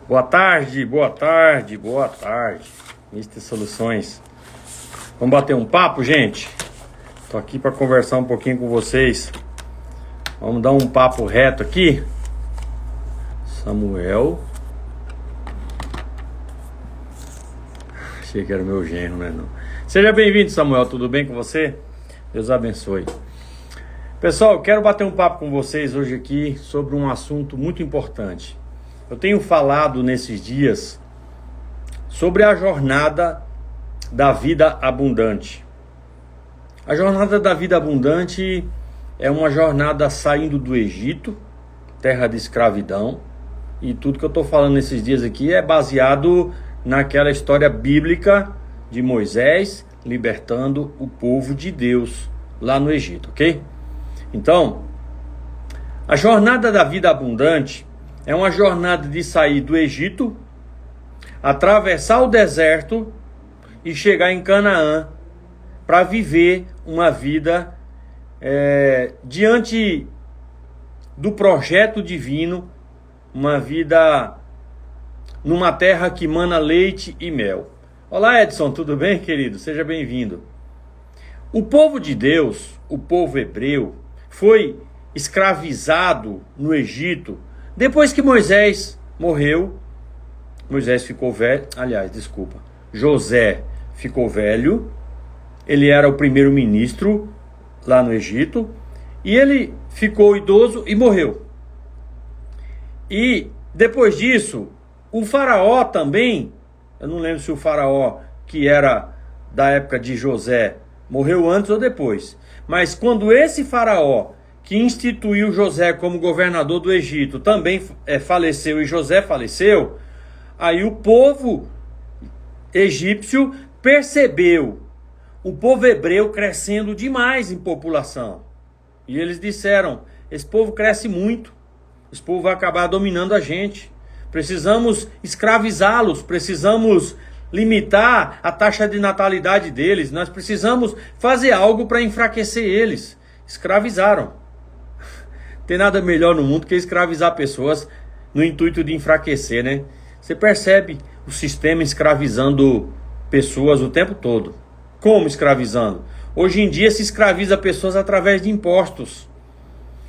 Boa tarde, boa tarde, boa tarde. Mister Soluções. Vamos bater um papo, gente? Tô aqui para conversar um pouquinho com vocês. Vamos dar um papo reto aqui. Samuel. Achei que era o meu genro, né? Não. Seja bem-vindo, Samuel. Tudo bem com você? Deus abençoe. Pessoal, quero bater um papo com vocês hoje aqui sobre um assunto muito importante. Eu tenho falado nesses dias sobre a jornada da vida abundante. A jornada da vida abundante é uma jornada saindo do Egito, terra de escravidão, e tudo que eu estou falando nesses dias aqui é baseado naquela história bíblica de Moisés libertando o povo de Deus lá no Egito, ok? Então, a jornada da vida abundante é uma jornada de sair do Egito, atravessar o deserto e chegar em Canaã para viver uma vida diante do projeto divino, uma vida numa terra que mana leite e mel. Olá, Edson, tudo bem, querido? Seja bem-vindo. O povo de Deus, o povo hebreu, foi escravizado no Egito depois que Moisés morreu. Moisés ficou velho, José ficou velho, ele era o primeiro-ministro lá no Egito, e ele ficou idoso e morreu. E depois disso, o faraó também, eu não lembro se o faraó que era da época de José morreu antes ou depois, mas quando esse faraó que instituiu José como governador do Egito também faleceu e José faleceu, aí o povo egípcio percebeu o povo hebreu crescendo demais em população. E eles disseram, esse povo cresce muito, esse povo vai acabar dominando a gente. Precisamos escravizá-los, precisamos limitar a taxa de natalidade deles, nós precisamos fazer algo para enfraquecer eles. Escravizaram. Tem nada melhor no mundo que escravizar pessoas no intuito de enfraquecer, né? Você percebe o sistema escravizando pessoas o tempo todo. Como escravizando? Hoje em dia se escraviza pessoas através de impostos.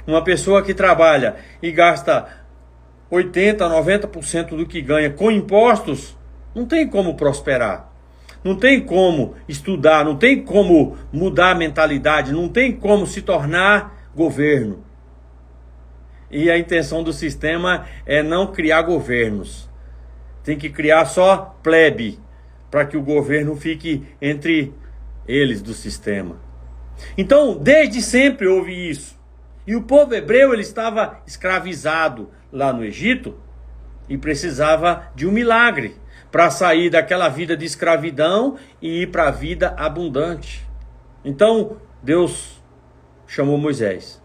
Uma pessoa que trabalha e gasta 80%, 90% do que ganha com impostos, não tem como prosperar. Não tem como estudar, não tem como mudar a mentalidade, não tem como se tornar governo. E a intenção do sistema é não criar governos. Tem que criar só plebe, para que o governo fique entre eles do sistema. Então, desde sempre houve isso. E o povo hebreu, ele estava escravizado lá no Egito e precisava de um milagre para sair daquela vida de escravidão e ir para a vida abundante. Então, Deus chamou Moisés.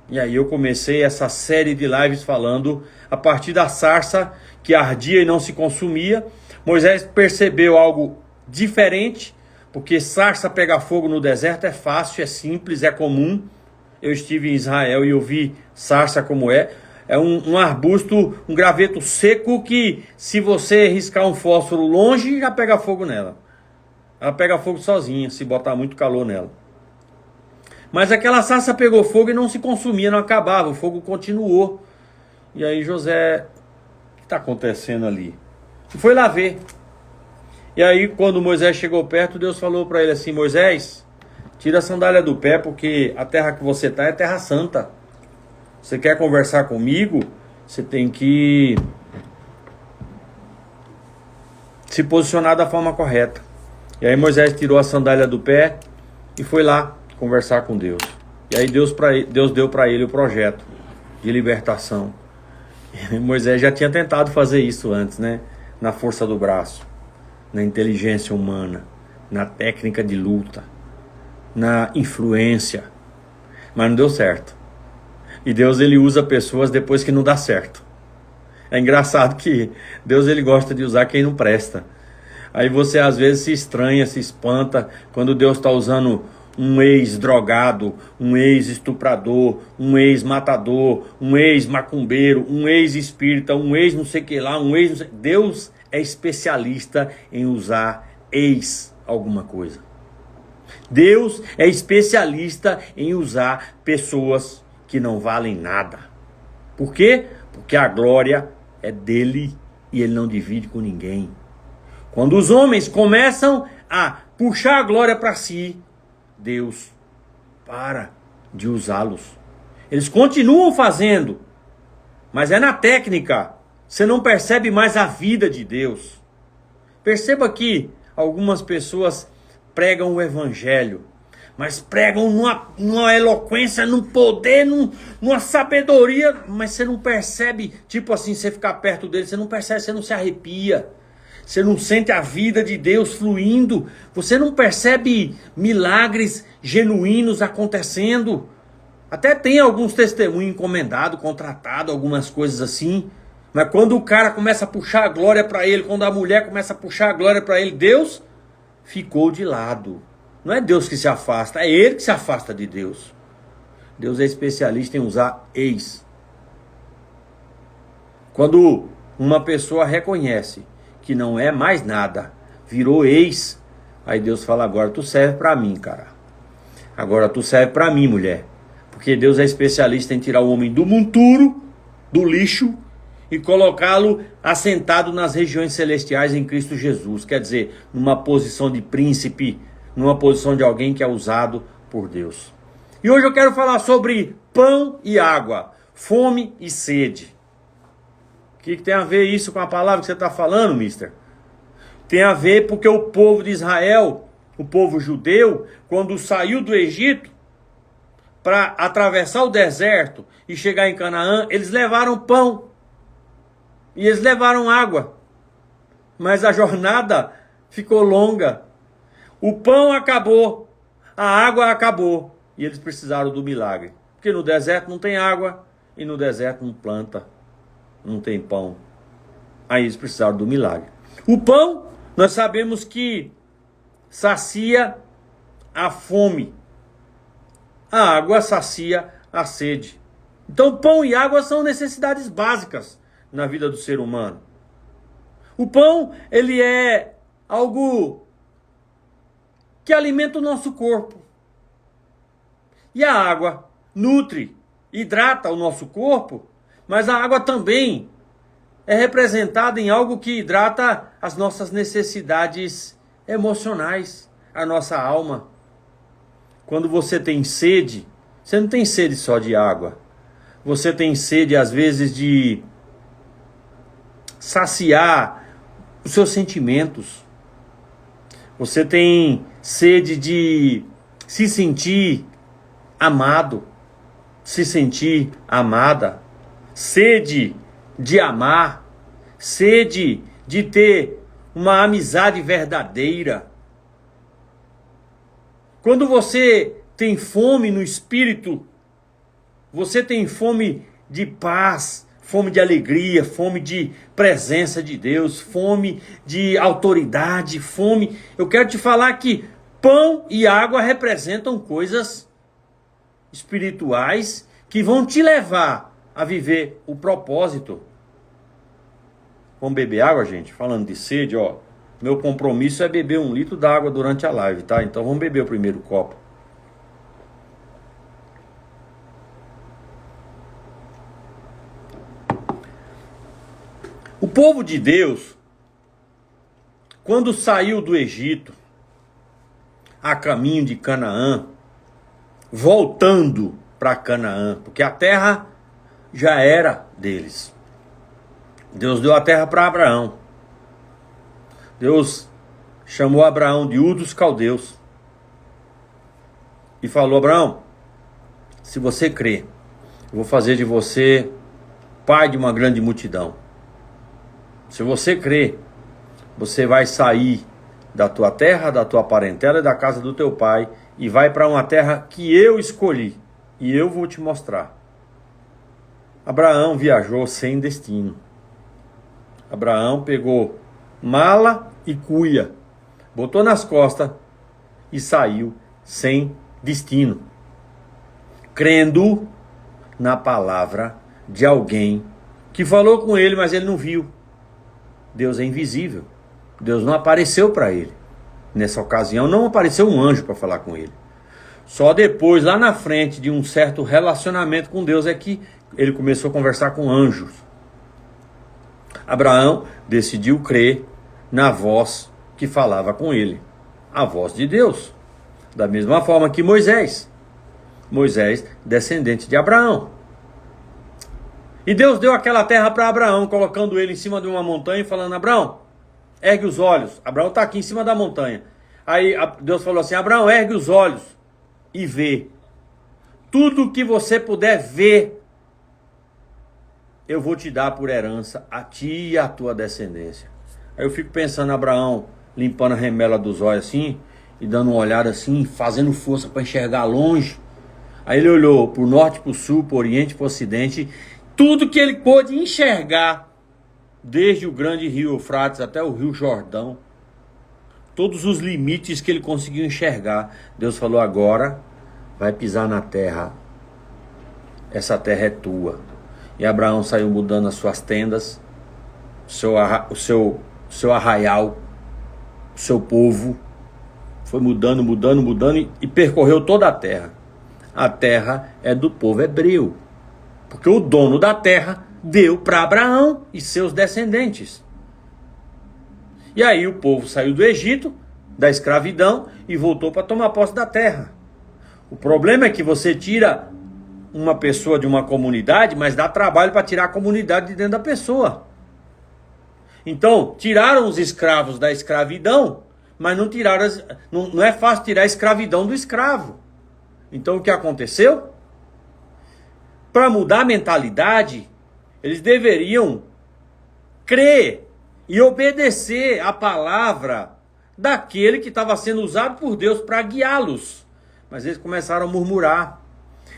E aí eu comecei essa série de lives falando a partir da sarça que ardia e não se consumia. Moisés percebeu algo diferente, porque sarça pegar fogo no deserto é fácil, é simples, é comum. Eu estive em Israel e eu vi sarça como é. É um arbusto, um graveto seco que se você riscar um fósforo longe, já pega fogo nela. Ela pega fogo sozinha, se botar muito calor nela. Mas aquela sarça pegou fogo e não se consumia, não acabava, o fogo continuou. E aí José, o que está acontecendo ali? E foi lá ver. E aí quando Moisés chegou perto, Deus falou para ele assim, Moisés, tira a sandália do pé, porque a terra que você está é terra santa. Você quer conversar comigo? Você tem que se posicionar da forma correta. E aí Moisés tirou a sandália do pé e foi lá conversar com Deus. E aí Deus deu para ele o projeto de libertação. E Moisés já tinha tentado fazer isso antes, né? Na força do braço, na inteligência humana, na técnica de luta, na influência. Mas não deu certo. E Deus, ele usa pessoas depois que não dá certo. É engraçado que Deus, ele gosta de usar quem não presta. Aí você às vezes se estranha, se espanta quando Deus está usando um ex-drogado, um ex-estuprador, um ex-matador, um ex-macumbeiro, um ex-espírita, um ex não sei o que lá, um ex não sei... Deus é especialista em usar ex alguma coisa. Deus é especialista em usar pessoas que não valem nada. Por quê? Porque a glória é dele e ele não divide com ninguém. Quando os homens começam a puxar a glória para si, Deus para de usá-los. Eles continuam fazendo, mas é na técnica. Você não percebe mais a vida de Deus. Perceba que algumas pessoas pregam o evangelho, mas pregam numa eloquência, num poder, numa sabedoria, mas você não percebe, tipo assim, você ficar perto dele, você não percebe, você não se arrepia. Você não sente a vida de Deus fluindo. Você não percebe milagres genuínos acontecendo. Até tem alguns testemunhos encomendados, contratados, algumas coisas assim. Mas quando o cara começa a puxar a glória para ele, quando a mulher começa a puxar a glória para ele, Deus ficou de lado. Não é Deus que se afasta, é ele que se afasta de Deus. Deus é especialista em usar ex. Quando uma pessoa reconhece que não é mais nada, virou ex, aí Deus fala: agora tu serve para mim, cara. Agora tu serve para mim, mulher. Porque Deus é especialista em tirar o homem do monturo, do lixo, e colocá-lo assentado nas regiões celestiais em Cristo Jesus. Quer dizer, numa posição de príncipe, numa posição de alguém que é usado por Deus. E hoje eu quero falar sobre pão e água, fome e sede. O que tem a ver isso com a palavra que você está falando, mister? Tem a ver porque o povo de Israel, o povo judeu, quando saiu do Egito para atravessar o deserto e chegar em Canaã, eles levaram pão e eles levaram água. Mas a jornada ficou longa. O pão acabou, a água acabou e eles precisaram do milagre. Porque no deserto não tem água e no deserto não planta. Não tem pão. Aí eles precisaram do milagre. O pão, nós sabemos que sacia a fome. A água sacia a sede. Então pão e água são necessidades básicas na vida do ser humano. O pão, ele é algo que alimenta o nosso corpo. E a água nutre, hidrata o nosso corpo. Mas a água também é representada em algo que hidrata as nossas necessidades emocionais, a nossa alma. Quando você tem sede, você não tem sede só de água. Você tem sede, às vezes, de saciar os seus sentimentos. Você tem sede de se sentir amado, se sentir amada. Sede de amar, sede de ter uma amizade verdadeira. Quando você tem fome no espírito, você tem fome de paz, fome de alegria, fome de presença de Deus, fome de autoridade, fome. Eu quero te falar que pão e água representam coisas espirituais que vão te levar a viver o propósito. Vamos beber água, gente? Falando de sede, ó. Meu compromisso é beber 1 litro d'água durante a live, tá? Então vamos beber o primeiro copo. O povo de Deus, quando saiu do Egito, a caminho de Canaã, voltando para Canaã, porque a terra já era deles. Deus deu a terra para Abraão. Deus chamou Abraão de Ur dos Caldeus e falou: Abraão, se você crê, eu vou fazer de você pai de uma grande multidão. Se você crê, você vai sair da tua terra, da tua parentela e da casa do teu pai e vai para uma terra que eu escolhi e eu vou te mostrar. Abraão viajou sem destino. Abraão pegou mala e cuia, botou nas costas e saiu sem destino, crendo na palavra de alguém que falou com ele, mas ele não viu. Deus é invisível. Deus não apareceu para ele. Nessa ocasião não apareceu um anjo para falar com ele. Só depois, lá na frente de um certo relacionamento com Deus, é que ele começou a conversar com anjos. Abraão decidiu crer na voz que falava com ele, a voz de Deus. Da mesma forma que Moisés, descendente de Abraão. E Deus deu aquela terra para Abraão, colocando ele em cima de uma montanha e falando: Abraão, ergue os olhos. Abraão está aqui em cima da montanha. Aí Deus falou assim: Abraão, ergue os olhos e vê. Tudo que você puder ver, eu vou te dar por herança, a ti e a tua descendência. Aí eu fico pensando, Abraão limpando a remela dos olhos assim, e dando uma olhada assim, fazendo força para enxergar longe. Aí ele olhou para o norte, para o sul, para o oriente, para o ocidente, tudo que ele pôde enxergar, desde o grande rio Eufrates até o rio Jordão, todos os limites que ele conseguiu enxergar. Deus falou: agora vai pisar na terra, essa terra é tua. E Abraão saiu mudando as suas tendas, o seu arraial, o seu povo, foi mudando e percorreu toda a terra. A terra é do povo hebreu, porque o dono da terra deu para Abraão e seus descendentes. E aí o povo saiu do Egito, da escravidão, e voltou para tomar posse da terra. O problema é que você tira uma pessoa de uma comunidade, mas dá trabalho para tirar a comunidade de dentro da pessoa. Então, tiraram os escravos da escravidão, mas não tiraram não é fácil tirar a escravidão do escravo. Então o que aconteceu? Para mudar a mentalidade, eles deveriam crer e obedecer a palavra daquele que estava sendo usado por Deus para guiá-los. Mas eles começaram a murmurar.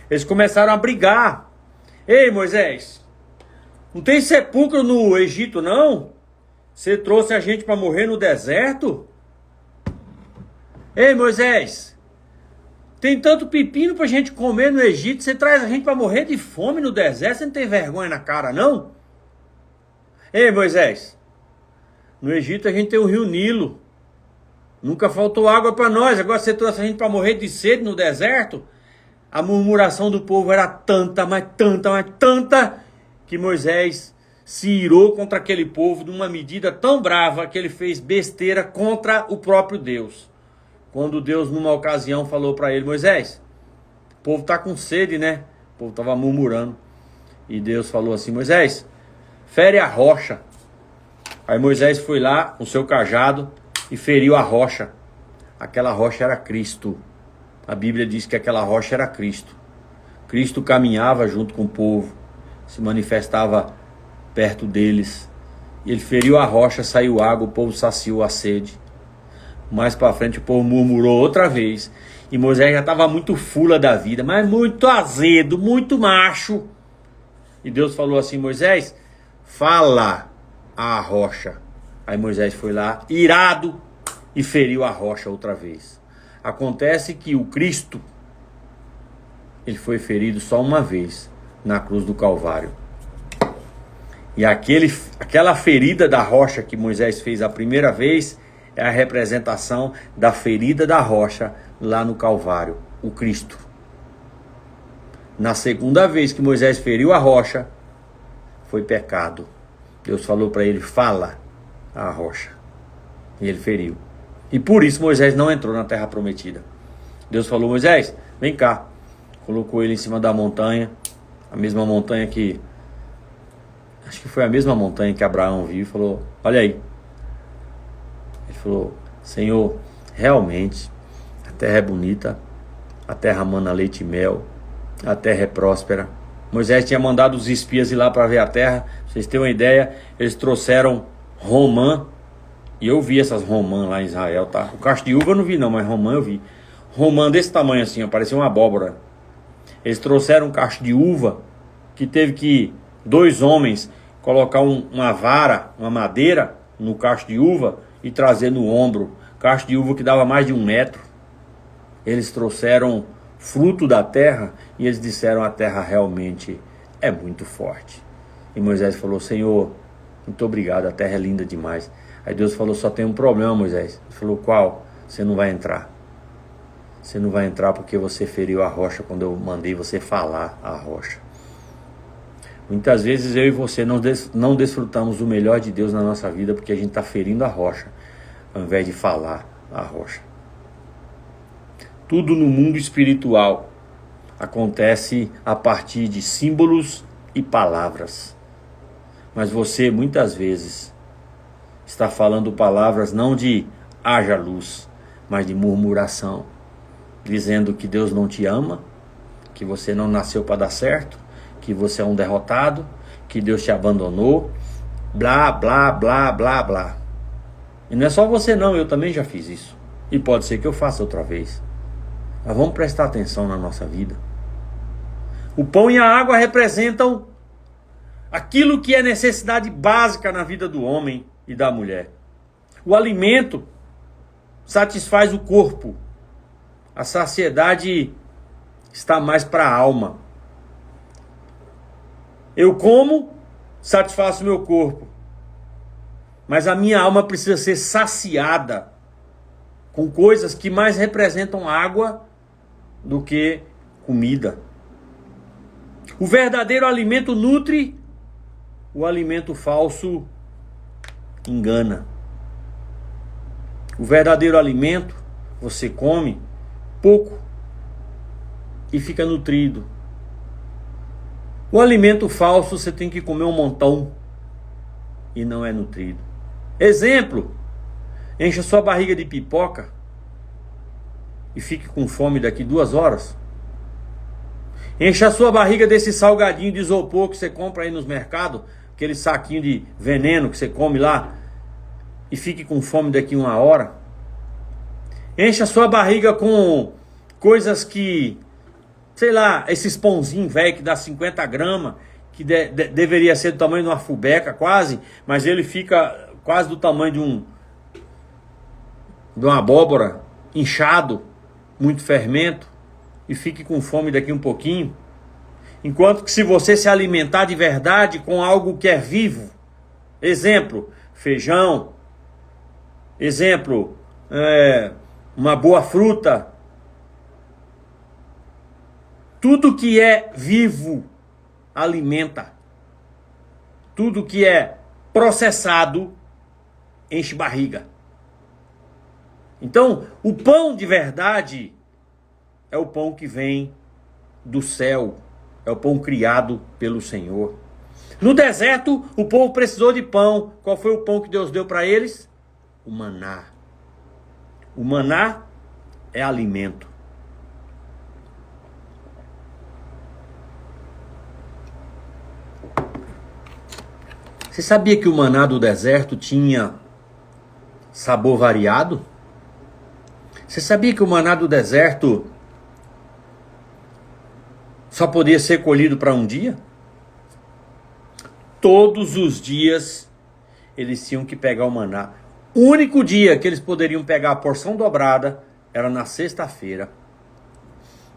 Eles começaram a brigar. Ei, Moisés, não tem sepulcro no Egito, não? Você trouxe a gente para morrer no deserto? Ei, Moisés, tem tanto pepino para a gente comer no Egito, você traz a gente para morrer de fome no deserto? Você não tem vergonha na cara, não? Ei, Moisés, no Egito a gente tem o rio Nilo. Nunca faltou água para nós. Agora você trouxe a gente para morrer de sede no deserto? A murmuração do povo era tanta, mas tanta, que Moisés se irou contra aquele povo de uma medida tão brava que ele fez besteira contra o próprio Deus. Quando Deus, numa ocasião, falou para ele: Moisés, o povo está com sede, né? O povo estava murmurando. E Deus falou assim: Moisés, fere a rocha. Aí Moisés foi lá com seu cajado e feriu a rocha. Aquela rocha era Cristo. A Bíblia diz que aquela rocha era Cristo. Cristo caminhava junto com o povo, se manifestava perto deles. E ele feriu a rocha, saiu água, o povo saciou a sede. Mais para frente o povo murmurou outra vez. E Moisés já estava muito fula da vida, mas muito azedo, muito macho. E Deus falou assim: Moisés, fala a rocha. Aí Moisés foi lá, irado, e feriu a rocha outra vez. Acontece que o Cristo, ele foi ferido só uma vez na cruz do Calvário. E aquela ferida da rocha que Moisés fez a primeira vez é a representação da ferida da rocha lá no Calvário, o Cristo. Na segunda vez que Moisés feriu a rocha, foi pecado. Deus falou para ele: fala a rocha. E ele feriu. E por isso Moisés não entrou na terra prometida. Deus falou: Moisés, vem cá. Colocou ele em cima da montanha, a mesma montanha que... acho que foi a mesma montanha que Abraão viu e falou: olha aí. Ele falou: Senhor, realmente a terra é bonita, a terra mana leite e mel, a terra é próspera. Moisés tinha mandado os espias ir lá para ver a terra. Pra vocês terem uma ideia, eles trouxeram romã. E eu vi essas romã lá em Israel, tá? O cacho de uva eu não vi não, mas romã eu vi. Romã desse tamanho assim, ó, parecia uma abóbora. Eles trouxeram um cacho de uva que teve que 2 homens colocar uma vara, uma madeira no cacho de uva e trazer no ombro. Cacho de uva que dava mais de 1 metro. Eles trouxeram fruto da terra e eles disseram: a terra realmente é muito forte. E Moisés falou: Senhor, muito obrigado, a terra é linda demais. Aí Deus falou: só tem um problema, Moisés. Ele falou: qual? Você não vai entrar. Você não vai entrar porque você feriu a rocha quando eu mandei você falar a rocha. Muitas vezes eu e você não desfrutamos do melhor de Deus na nossa vida porque a gente está ferindo a rocha ao invés de falar a rocha. Tudo no mundo espiritual acontece a partir de símbolos e palavras. Mas você muitas vezes está falando palavras não de haja luz, mas de murmuração, dizendo que Deus não te ama, que você não nasceu para dar certo, que você é um derrotado, que Deus te abandonou, blá, blá, blá, blá, blá. E não é só você não, eu também já fiz isso. E pode ser que eu faça outra vez. Mas vamos prestar atenção na nossa vida. O pão e a água representam aquilo que é necessidade básica na vida do homem e da mulher. O alimento satisfaz o corpo. A saciedade está mais para a alma. Eu como, satisfaço meu corpo. Mas a minha alma precisa ser saciada com coisas que mais representam água do que comida. O verdadeiro alimento nutre, o alimento falso engana. O verdadeiro alimento você come pouco e fica nutrido. O alimento falso você tem que comer um montão e não é nutrido. Exemplo: encha sua barriga de pipoca e fique com fome daqui 2 horas. Encha a sua barriga desse salgadinho de isopor que você compra aí nos mercados, aquele saquinho de veneno que você come lá, e fique com fome daqui 1 hora. Encha a sua barriga com coisas que, sei lá, esses pãozinhos velho que dá 50 gramas, que deveria ser do tamanho de uma fubeca quase, mas ele fica quase do tamanho de uma abóbora, inchado, muito fermento, e fique com fome daqui um pouquinho. Enquanto que se você se alimentar de verdade com algo que é vivo, exemplo, feijão, exemplo, uma boa fruta, tudo que é vivo alimenta. Tudo que é processado enche barriga. Então, o pão de verdade é o pão que vem do céu, é o pão criado pelo Senhor. No deserto, o povo precisou de pão. Qual foi o pão que Deus deu para eles? O maná. O maná é alimento. Você sabia que o maná do deserto tinha sabor variado? Você sabia que o maná do deserto só podia ser colhido para um dia? Todos os dias eles tinham que pegar o maná. O único dia que eles poderiam pegar a porção dobrada era na sexta-feira.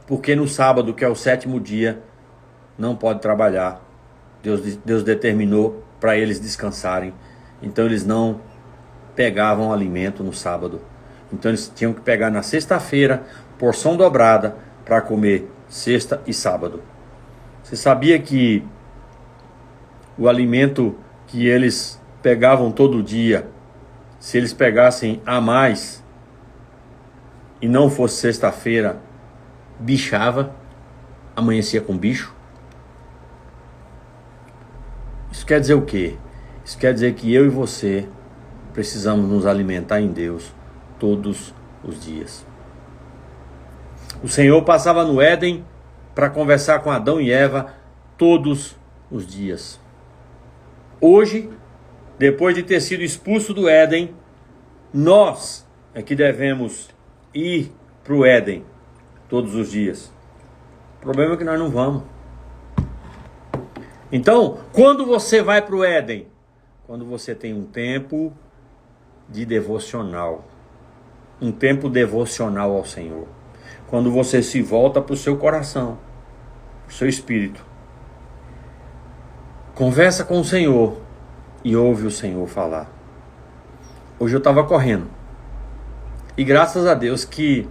Porque no sábado, que é o 7º dia, não pode trabalhar. Deus determinou para eles descansarem. Então eles não pegavam alimento no sábado. Então eles tinham que pegar na sexta-feira, porção dobrada, para comer sexta e sábado. Você sabia que o alimento que eles pegavam todo dia, se eles pegassem a mais e não fosse sexta-feira, bichava, amanhecia com bicho? Isso quer dizer o quê? Isso quer dizer que eu e você precisamos nos alimentar em Deus todos os dias. O Senhor passava no Éden para conversar com Adão e Eva todos os dias. Hoje, depois de ter sido expulso do Éden, nós é que devemos ir para o Éden todos os dias. O problema é que nós não vamos. Então, quando você vai para o Éden? Quando você tem um tempo de devocional. Um tempo devocional ao Senhor. quando você se volta para o seu coração, para o seu espírito. Conversa com o Senhor e ouve o Senhor falar. Hoje eu estava correndo. E graças a Deus que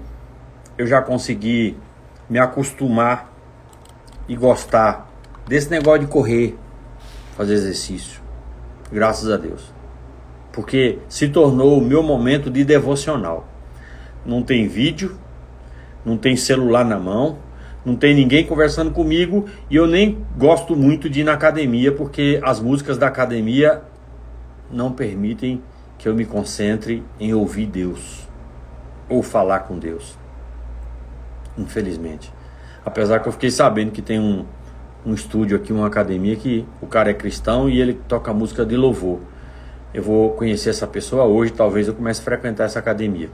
eu já consegui me acostumar e gostar desse negócio de correr, fazer exercício. Graças a Deus. Porque se tornou o meu momento de devocional. Não tem vídeo, não tem celular na mão, não tem ninguém conversando comigo e eu nem gosto muito de ir na academia porque as músicas da academia não permitem que eu me concentre em ouvir Deus ou falar com Deus. Infelizmente. Apesar que eu fiquei sabendo que tem um estúdio aqui, uma academia que o cara é cristão e ele toca música de louvor. Eu vou conhecer essa pessoa hoje, talvez eu comece a frequentar essa academia.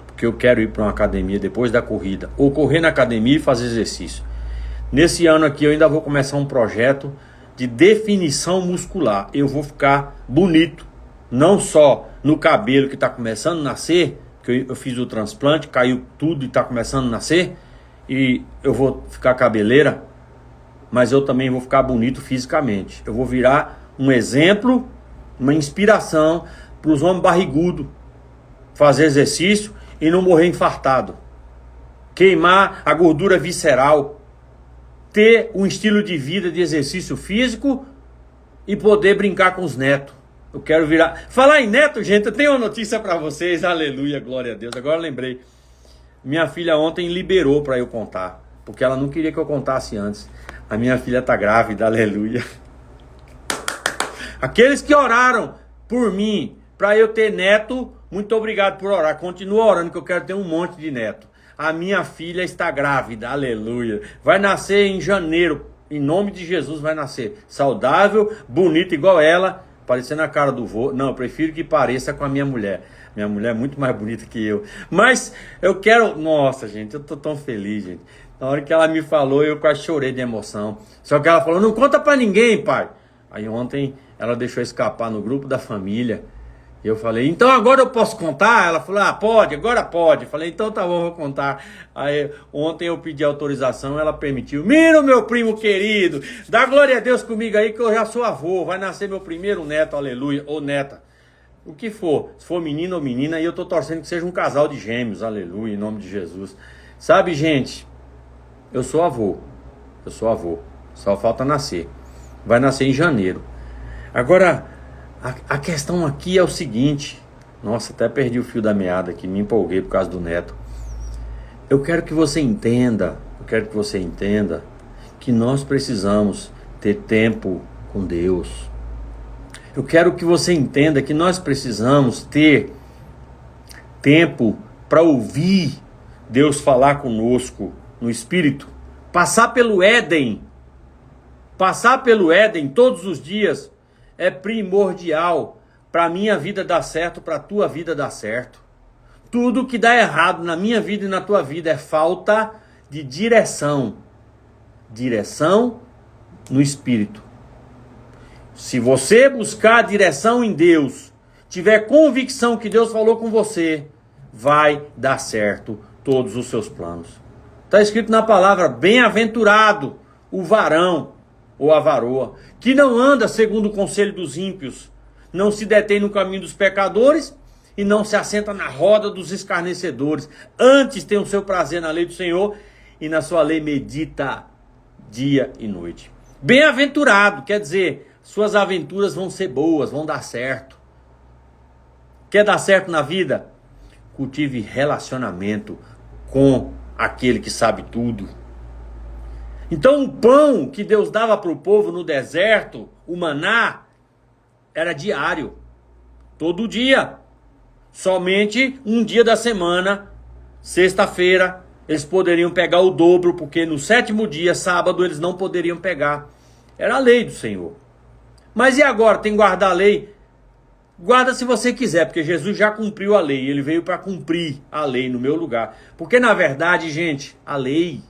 Porque eu quero ir para uma academia depois da corrida, ou correr na academia e fazer exercício. Nesse ano aqui eu ainda vou começar um projeto de definição muscular. Eu vou ficar bonito, não só no cabelo que está começando a nascer, que eu fiz o transplante, caiu tudo e está começando a nascer, e eu vou ficar cabeleira, mas eu também vou ficar bonito fisicamente. Eu vou virar um exemplo, uma inspiração para os homens barrigudos fazer exercício e não morrer infartado, queimar a gordura visceral, ter um estilo de vida de exercício físico e poder brincar com os netos. Eu quero virar... Falar em neto, gente, eu tenho uma notícia para vocês, aleluia, glória a Deus. Agora eu lembrei, minha filha ontem liberou para eu contar, porque ela não queria que eu contasse antes. A minha filha tá grávida, aleluia. Aqueles que oraram por mim, para eu ter neto, muito obrigado por orar. Continua orando que eu quero ter um monte de neto. A minha filha está grávida, aleluia. Vai nascer em janeiro, em nome de Jesus vai nascer. Saudável, bonita igual ela, parecendo a cara do vô. Não, eu prefiro que pareça com a minha mulher. Minha mulher é muito mais bonita que eu. Mas eu quero... Nossa, gente, eu tô tão feliz, gente. Na hora que ela me falou, eu quase chorei de emoção. Só que ela falou, não conta pra ninguém, pai. Aí ontem ela deixou escapar no grupo da família. E eu falei, então agora eu posso contar? Ela falou, pode, agora pode. Eu falei, então tá bom, vou contar. Aí ontem eu pedi autorização, ela permitiu. Mira, meu primo querido, dá glória a Deus comigo aí que eu já sou avô. Vai nascer meu primeiro neto, aleluia, ou neta. O que for, se for menino ou menina, aí eu tô torcendo que seja um casal de gêmeos, aleluia, em nome de Jesus. Sabe, gente, eu sou avô, só falta nascer. Vai nascer em janeiro. Agora, a questão aqui é o seguinte. Nossa, até perdi o fio da meada aqui, me empolguei por causa do neto. Eu quero que você entenda que nós precisamos ter tempo com Deus. Eu quero que você entenda que nós precisamos ter tempo para ouvir Deus falar conosco no Espírito. Passar pelo Éden todos os dias é primordial para a minha vida dar certo, para a tua vida dar certo. Tudo que dá errado na minha vida e na tua vida é falta de direção. Direção no Espírito. Se você buscar direção em Deus, tiver convicção que Deus falou com você, vai dar certo todos os seus planos. Está escrito na palavra, bem-aventurado o varão ou a varoa, que não anda segundo o conselho dos ímpios, não se detém no caminho dos pecadores e não se assenta na roda dos escarnecedores. Antes tem o seu prazer na lei do Senhor e na sua lei medita dia e noite. Bem-aventurado, quer dizer, suas aventuras vão ser boas, vão dar certo. Quer dar certo na vida? Cultive relacionamento com aquele que sabe tudo. Então o pão que Deus dava para o povo no deserto, o maná, era diário, todo dia. Somente um dia da semana, sexta-feira, eles poderiam pegar o dobro, porque no sétimo dia, sábado, eles não poderiam pegar. Era a lei do Senhor. Mas e agora? Tem que guardar a lei? Guarda se você quiser, porque Jesus já cumpriu a lei. Ele veio para cumprir a lei no meu lugar. Porque na verdade, gente, a lei,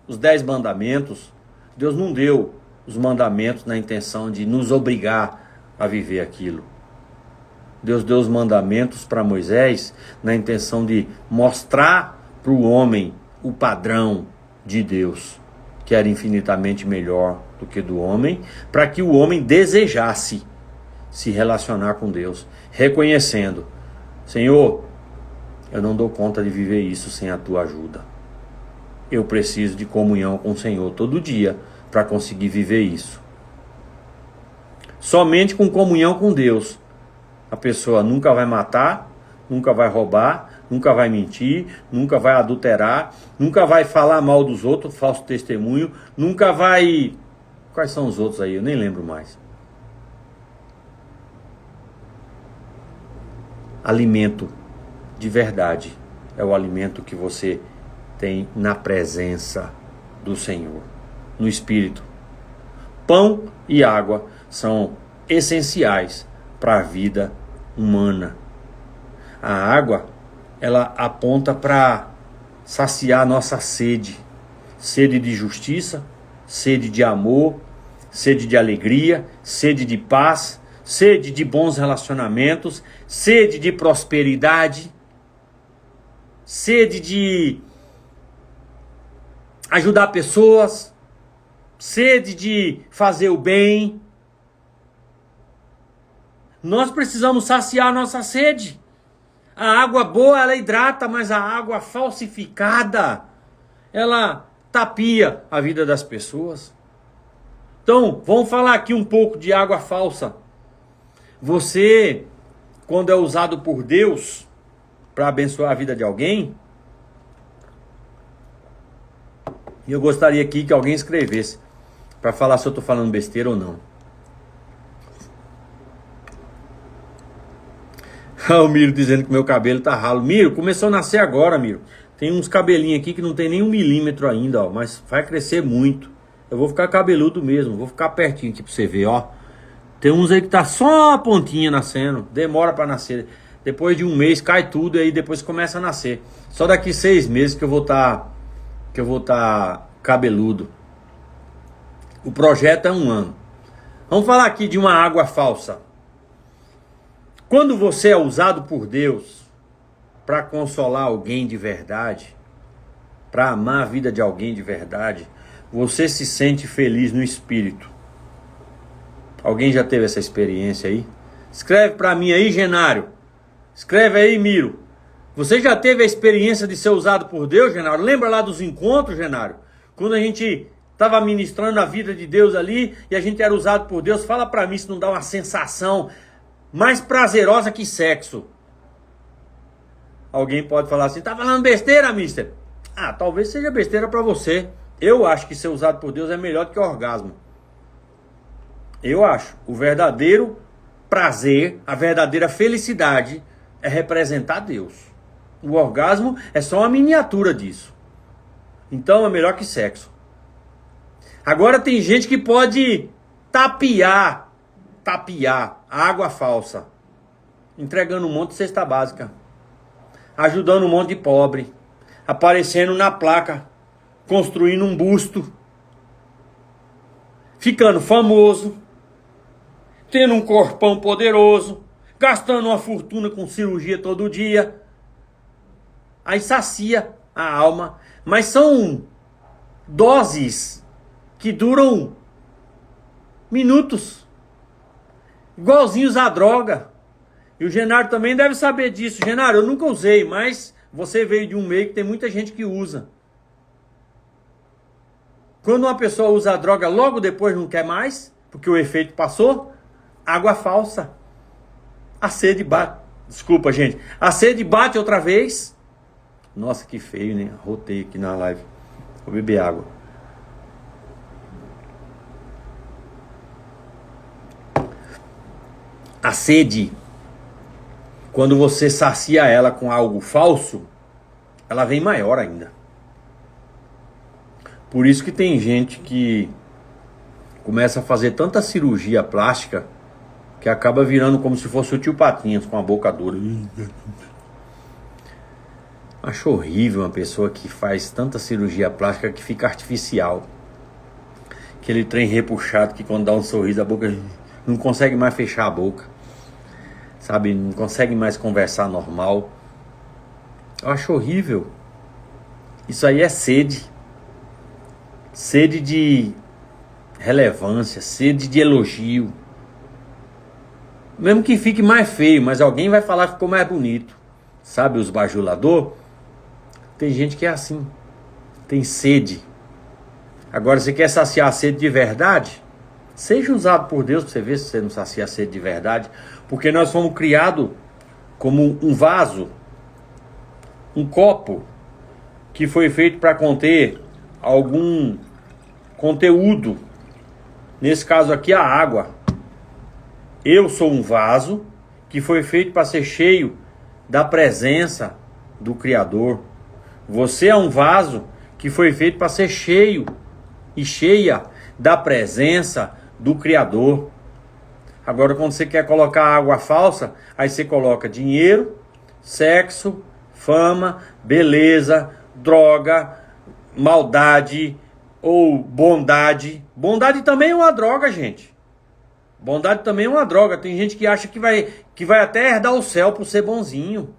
os 10 mandamentos, Deus não deu os mandamentos na intenção de nos obrigar a viver aquilo. Deus deu os mandamentos para Moisés na intenção de mostrar para o homem o padrão de Deus, que era infinitamente melhor do que do homem, para que o homem desejasse se relacionar com Deus, reconhecendo: Senhor, eu não dou conta de viver isso sem a tua ajuda. Eu preciso de comunhão com o Senhor todo dia para conseguir viver isso. Somente com comunhão com Deus a pessoa nunca vai matar, nunca vai roubar, nunca vai mentir, nunca vai adulterar, nunca vai falar mal dos outros, falso testemunho, nunca vai... Quais são os outros aí? Eu nem lembro mais. Alimento de verdade é o alimento que você tem na presença do Senhor, no Espírito. Pão e água são essenciais para a vida humana. A água, ela aponta para saciar nossa sede. Sede de justiça, sede de amor, sede de alegria, sede de paz, sede de bons relacionamentos, sede de prosperidade, sede de ajudar pessoas, sede de fazer o bem. Nós precisamos saciar a nossa sede. A água boa, ela hidrata, mas a água falsificada, ela tapia a vida das pessoas. Então, vamos falar aqui um pouco de água falsa. Você, quando é usado por Deus para abençoar a vida de alguém, eu gostaria aqui que alguém escrevesse para falar se eu estou falando besteira ou não. O Miro dizendo que meu cabelo tá ralo. Miro, começou a nascer agora, Miro. Tem uns cabelinhos aqui que não tem nem 1 milímetro ainda, ó, mas vai crescer muito. Eu vou ficar cabeludo mesmo, vou ficar pertinho aqui pra você ver, ó. Tem uns aí que tá só a pontinha nascendo, demora pra nascer. Depois de 1 mês cai tudo e aí depois começa a nascer. Só daqui 6 meses que eu vou tá cabeludo. O projeto é 1 ano. Vamos falar aqui de uma água falsa. Quando você é usado por Deus para consolar alguém de verdade, para amar a vida de alguém de verdade, você se sente feliz no espírito. Alguém já teve essa experiência aí? Escreve para mim aí, Genário. Escreve aí, Miro. Você já teve a experiência de ser usado por Deus, Genário? Lembra lá dos encontros, Genário? Quando a gente estava ministrando a vida de Deus ali e a gente era usado por Deus. Fala para mim se não dá uma sensação mais prazerosa que sexo. Alguém pode falar assim: tá falando besteira, mister? Ah, talvez seja besteira para você. Eu acho que ser usado por Deus é melhor do que o orgasmo. Eu acho. O verdadeiro prazer, a verdadeira felicidade é representar Deus. O orgasmo é só uma miniatura disso. Então é melhor que sexo. Agora tem gente que pode tapiar água falsa, entregando um monte de cesta básica, ajudando um monte de pobre, aparecendo na placa, construindo um busto, ficando famoso, tendo um corpão poderoso, gastando uma fortuna com cirurgia todo dia. Aí sacia a alma, mas são doses que duram minutos, igualzinhos à droga. E o Genário também deve saber disso. Genário, eu nunca usei, mas você veio de um meio que tem muita gente que usa. Quando uma pessoa usa a droga, logo depois não quer mais, porque o efeito passou. Água falsa. A sede bate. Desculpa, gente. A sede bate outra vez. Nossa, que feio, né? Rotei aqui na live. Vou beber água. A sede, quando você sacia ela com algo falso, ela vem maior ainda. Por isso que tem gente que começa a fazer tanta cirurgia plástica que acaba virando como se fosse o tio Patinhas com a boca dura. Acho horrível uma pessoa que faz tanta cirurgia plástica que fica artificial. Aquele trem repuxado que quando dá um sorriso a boca não consegue mais fechar a boca. Sabe, não consegue mais conversar normal. Eu acho horrível. Isso aí é sede. Sede de relevância, sede de elogio. Mesmo que fique mais feio, mas alguém vai falar que ficou mais bonito. Sabe os bajulador? Tem gente que é assim. Tem sede. Agora, você quer saciar a sede de verdade? Seja usado por Deus para você ver se você não sacia a sede de verdade. Porque nós fomos criados como um vaso, um copo, que foi feito para conter algum conteúdo. Nesse caso aqui, a água. Eu sou um vaso que foi feito para ser cheio da presença do Criador. Você é um vaso que foi feito para ser cheio e cheia da presença do Criador. Agora, quando você quer colocar água falsa, aí você coloca dinheiro, sexo, fama, beleza, droga, maldade ou bondade. Bondade também é uma droga, gente. Bondade também é uma droga. Tem gente que acha que vai até herdar o céu por ser bonzinho.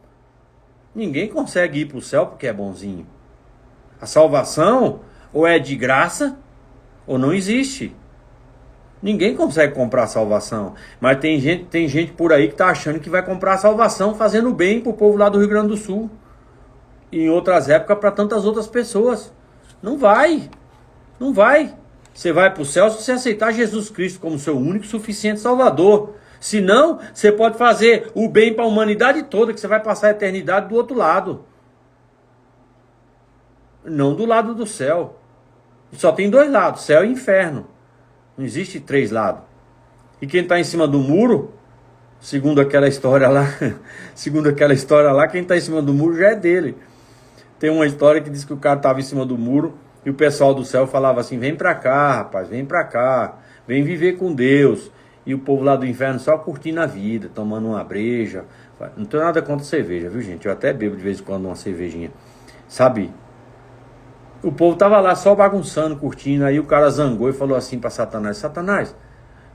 Ninguém consegue ir para o céu porque é bonzinho. A salvação ou é de graça ou não existe. Ninguém consegue comprar a salvação. Mas tem gente por aí que está achando que vai comprar a salvação fazendo bem para o povo lá do Rio Grande do Sul. E em outras épocas para tantas outras pessoas. Não vai. Não vai. Você vai para o céu se você aceitar Jesus Cristo como seu único e suficiente Salvador. Senão, você pode fazer o bem para a humanidade toda, que você vai passar a eternidade do outro lado. Não do lado do céu. Só tem dois lados, céu e inferno. Não existe três lados. E quem está em cima do muro, segundo aquela história lá, quem está em cima do muro já é dele. Tem uma história que diz que o cara estava em cima do muro e o pessoal do céu falava assim: vem pra cá, rapaz, vem pra cá, vem viver com Deus. E o povo lá do inferno só curtindo a vida, tomando uma breja. Não tenho nada contra cerveja, viu, gente? Eu até bebo de vez em quando uma cervejinha. Sabe? O povo tava lá só bagunçando, curtindo. Aí o cara zangou e falou assim para Satanás: Satanás,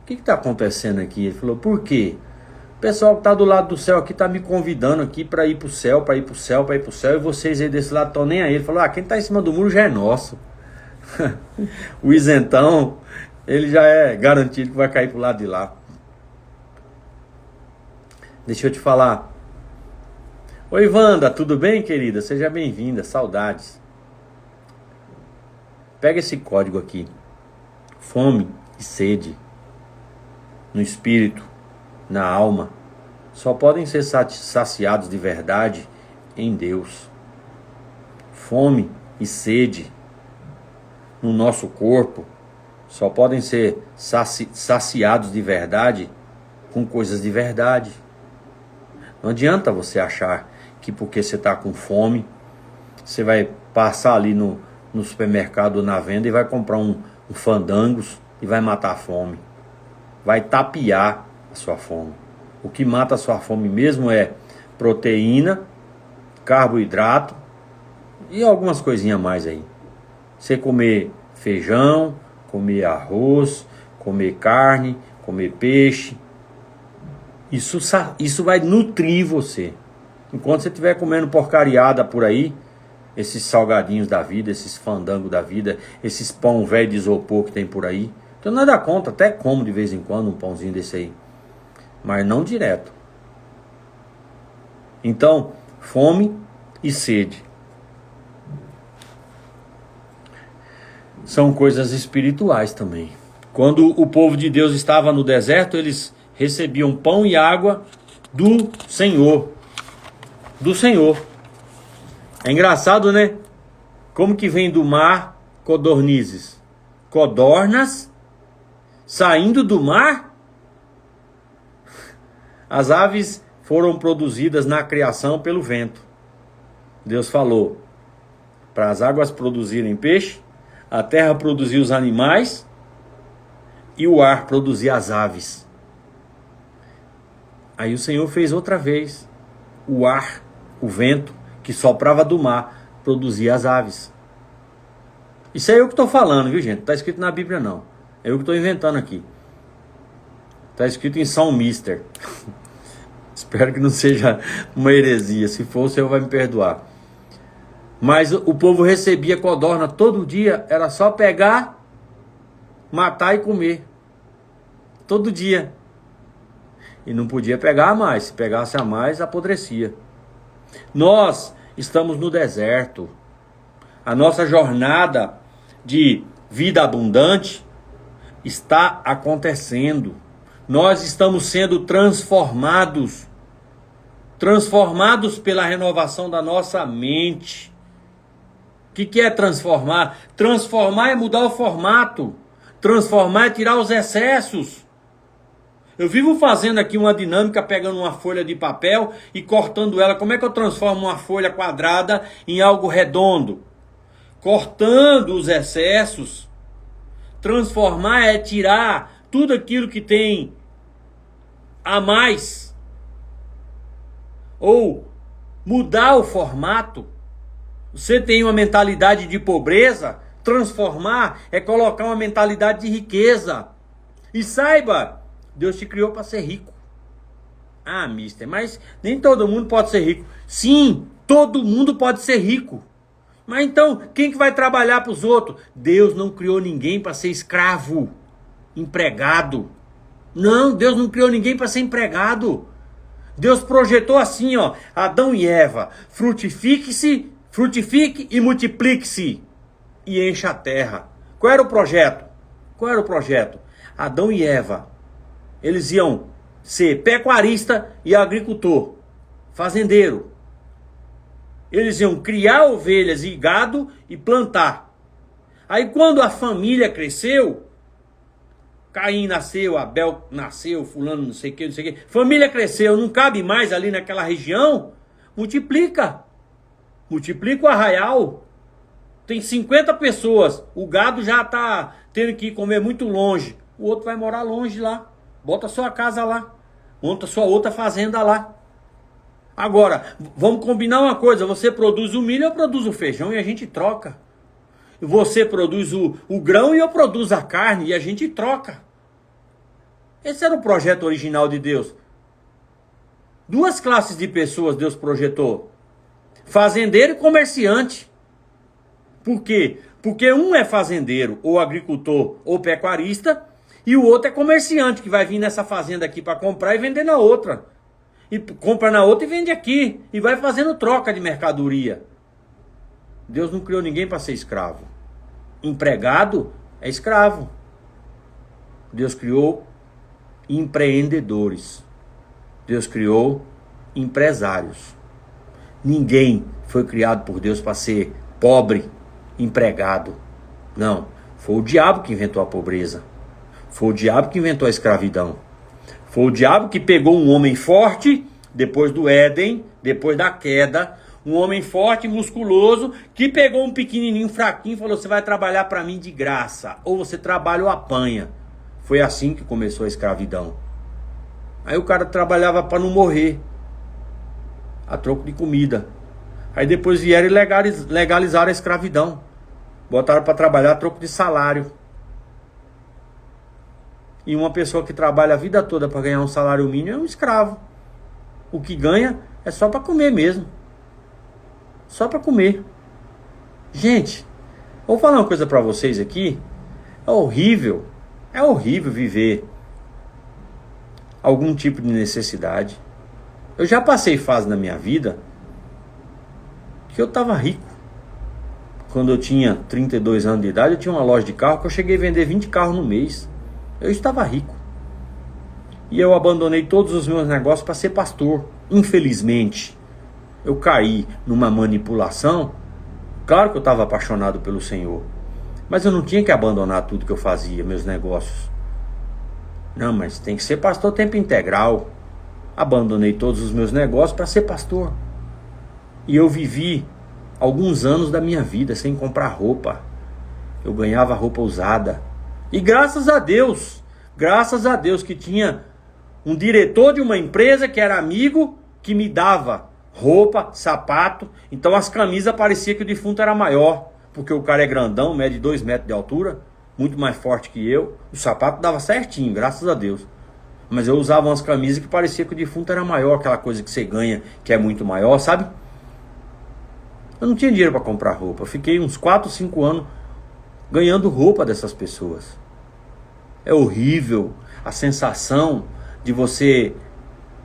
o que tá acontecendo aqui? Ele falou: por quê? O pessoal que tá do lado do céu aqui tá me convidando aqui para ir pro céu, para ir pro céu, para ir pro céu. E vocês aí desse lado estão nem aí. Ele falou: quem tá em cima do muro já é nosso. O isentão, ele já é garantido que vai cair pro lado de lá. Deixa eu te falar. Oi, Wanda, tudo bem, querida? Seja bem-vinda, saudades. Pega esse código aqui. Fome e sede no espírito, na alma, só podem ser saciados de verdade em Deus. Fome e sede no nosso corpo só podem ser saciados de verdade com coisas de verdade. Não adianta você achar que porque você está com fome, você vai passar ali no supermercado ou na venda e vai comprar um fandangos e vai matar a fome. Vai tapear a sua fome. O que mata a sua fome mesmo é proteína, carboidrato e algumas coisinhas a mais aí. Você comer feijão, comer arroz, comer carne, comer peixe, isso vai nutrir você. Enquanto você estiver comendo porcariada por aí, esses salgadinhos da vida, esses fandangos da vida, esses pão velho de isopor que tem por aí, então nada conta, até como de vez em quando um pãozinho desse aí, mas não direto. Então, fome e sede são coisas espirituais também. Quando o povo de Deus estava no deserto, eles recebiam pão e água do Senhor. Do Senhor. É engraçado, né? Como que vem do mar codornizes? Codornas saindo do mar? As aves foram produzidas na criação pelo vento. Deus falou para as águas produzirem peixe, a terra produzir os animais e o ar produzir as aves. Aí o Senhor fez outra vez. O ar, o vento que soprava do mar, produzia as aves. Isso é eu que estou falando, viu, gente? Não está escrito na Bíblia, não. É eu que estou inventando aqui. Está escrito em São Mister. Espero que não seja uma heresia. Se for, o Senhor vai me perdoar. Mas o povo recebia codorna todo dia, era só pegar, matar e comer. Todo dia. E não podia pegar a mais, se pegasse a mais, apodrecia. Nós estamos no deserto. A nossa jornada de vida abundante está acontecendo. Nós estamos sendo transformados. Transformados pela renovação da nossa mente. O que é transformar? Transformar é mudar o formato. Transformar é tirar os excessos. Eu vivo fazendo aqui uma dinâmica, pegando uma folha de papel e cortando ela. Como é que eu transformo uma folha quadrada em algo redondo? Cortando os excessos. Transformar é tirar tudo aquilo que tem a mais. Ou mudar o formato. Você tem uma mentalidade de pobreza, transformar é colocar uma mentalidade de riqueza. E saiba, Deus te criou para ser rico. Ah, mister, mas nem todo mundo pode ser rico. Sim, todo mundo pode ser rico. Mas então, quem que vai trabalhar para os outros? Deus não criou ninguém para ser escravo, empregado. Não, Deus não criou ninguém para ser empregado. Deus projetou assim, ó, Adão e Eva, frutifique e multiplique-se e encha a terra. Qual era o projeto? Qual era o projeto? Adão e Eva, eles iam ser pecuarista e agricultor, fazendeiro. Eles iam criar ovelhas e gado e plantar. Aí quando a família cresceu, Caim nasceu, Abel nasceu, fulano não sei o que, não sei o que. Família cresceu, não cabe mais ali naquela região. Multiplica. Multiplica o arraial. Tem 50 pessoas. O gado já está tendo que comer muito longe. O outro vai morar longe lá. Bota sua casa lá. Monta sua outra fazenda lá. Agora, vamos combinar uma coisa. Você produz o milho, eu produzo o feijão e a gente troca. Você produz o grão e eu produzo a carne e a gente troca. Esse era o projeto original de Deus. Duas classes de pessoas Deus projetou. Fazendeiro e comerciante. Por quê? Porque um é fazendeiro, ou agricultor, ou pecuarista, e o outro é comerciante, que vai vir nessa fazenda aqui para comprar e vender na outra. E compra na outra e vende aqui. E vai fazendo troca de mercadoria. Deus não criou ninguém para ser escravo. Empregado é escravo. Deus criou empreendedores. Deus criou empresários. Ninguém foi criado por Deus para ser pobre, empregado. Não. Foi o diabo que inventou a pobreza. Foi o diabo que inventou a escravidão. Foi o diabo que pegou um homem forte, depois do Éden, depois da queda, um homem forte, musculoso, que pegou um pequenininho fraquinho e falou: você vai trabalhar para mim de graça, ou você trabalha ou apanha. Foi assim que começou a escravidão. Aí o cara trabalhava para não morrer, a troco de comida. Aí depois vieram e legalizaram a escravidão. Botaram para trabalhar a troco de salário. E uma pessoa que trabalha a vida toda para ganhar um salário mínimo é um escravo. O que ganha é só para comer mesmo. Só para comer. Gente, vou falar uma coisa para vocês aqui. É horrível viver algum tipo de necessidade. Eu já passei fase na minha vida que eu estava rico. Quando eu tinha 32 anos de idade, eu tinha uma loja de carro que eu cheguei a vender 20 carros no mês. Eu estava rico. E eu abandonei todos os meus negócios para ser pastor. Infelizmente, eu caí numa manipulação. Claro que eu estava apaixonado pelo Senhor, mas eu não tinha que abandonar tudo que eu fazia, meus negócios. Não, mas tem que ser pastor tempo integral. Abandonei todos os meus negócios para ser pastor. E eu vivi alguns anos da minha vida sem comprar roupa. Eu ganhava roupa usada. E graças a Deus que tinha um diretor de uma empresa que era amigo, que me dava roupa, sapato. Então as camisas parecia que o defunto era maior, porque o cara é grandão, mede 2 metros de altura, muito mais forte que eu. O sapato dava certinho, graças a Deus. Mas eu usava umas camisas que parecia que o defunto era maior, aquela coisa que você ganha, que é muito maior, sabe? Eu não tinha dinheiro para comprar roupa. Eu fiquei uns 4, 5 anos ganhando roupa dessas pessoas. É horrível a sensação de você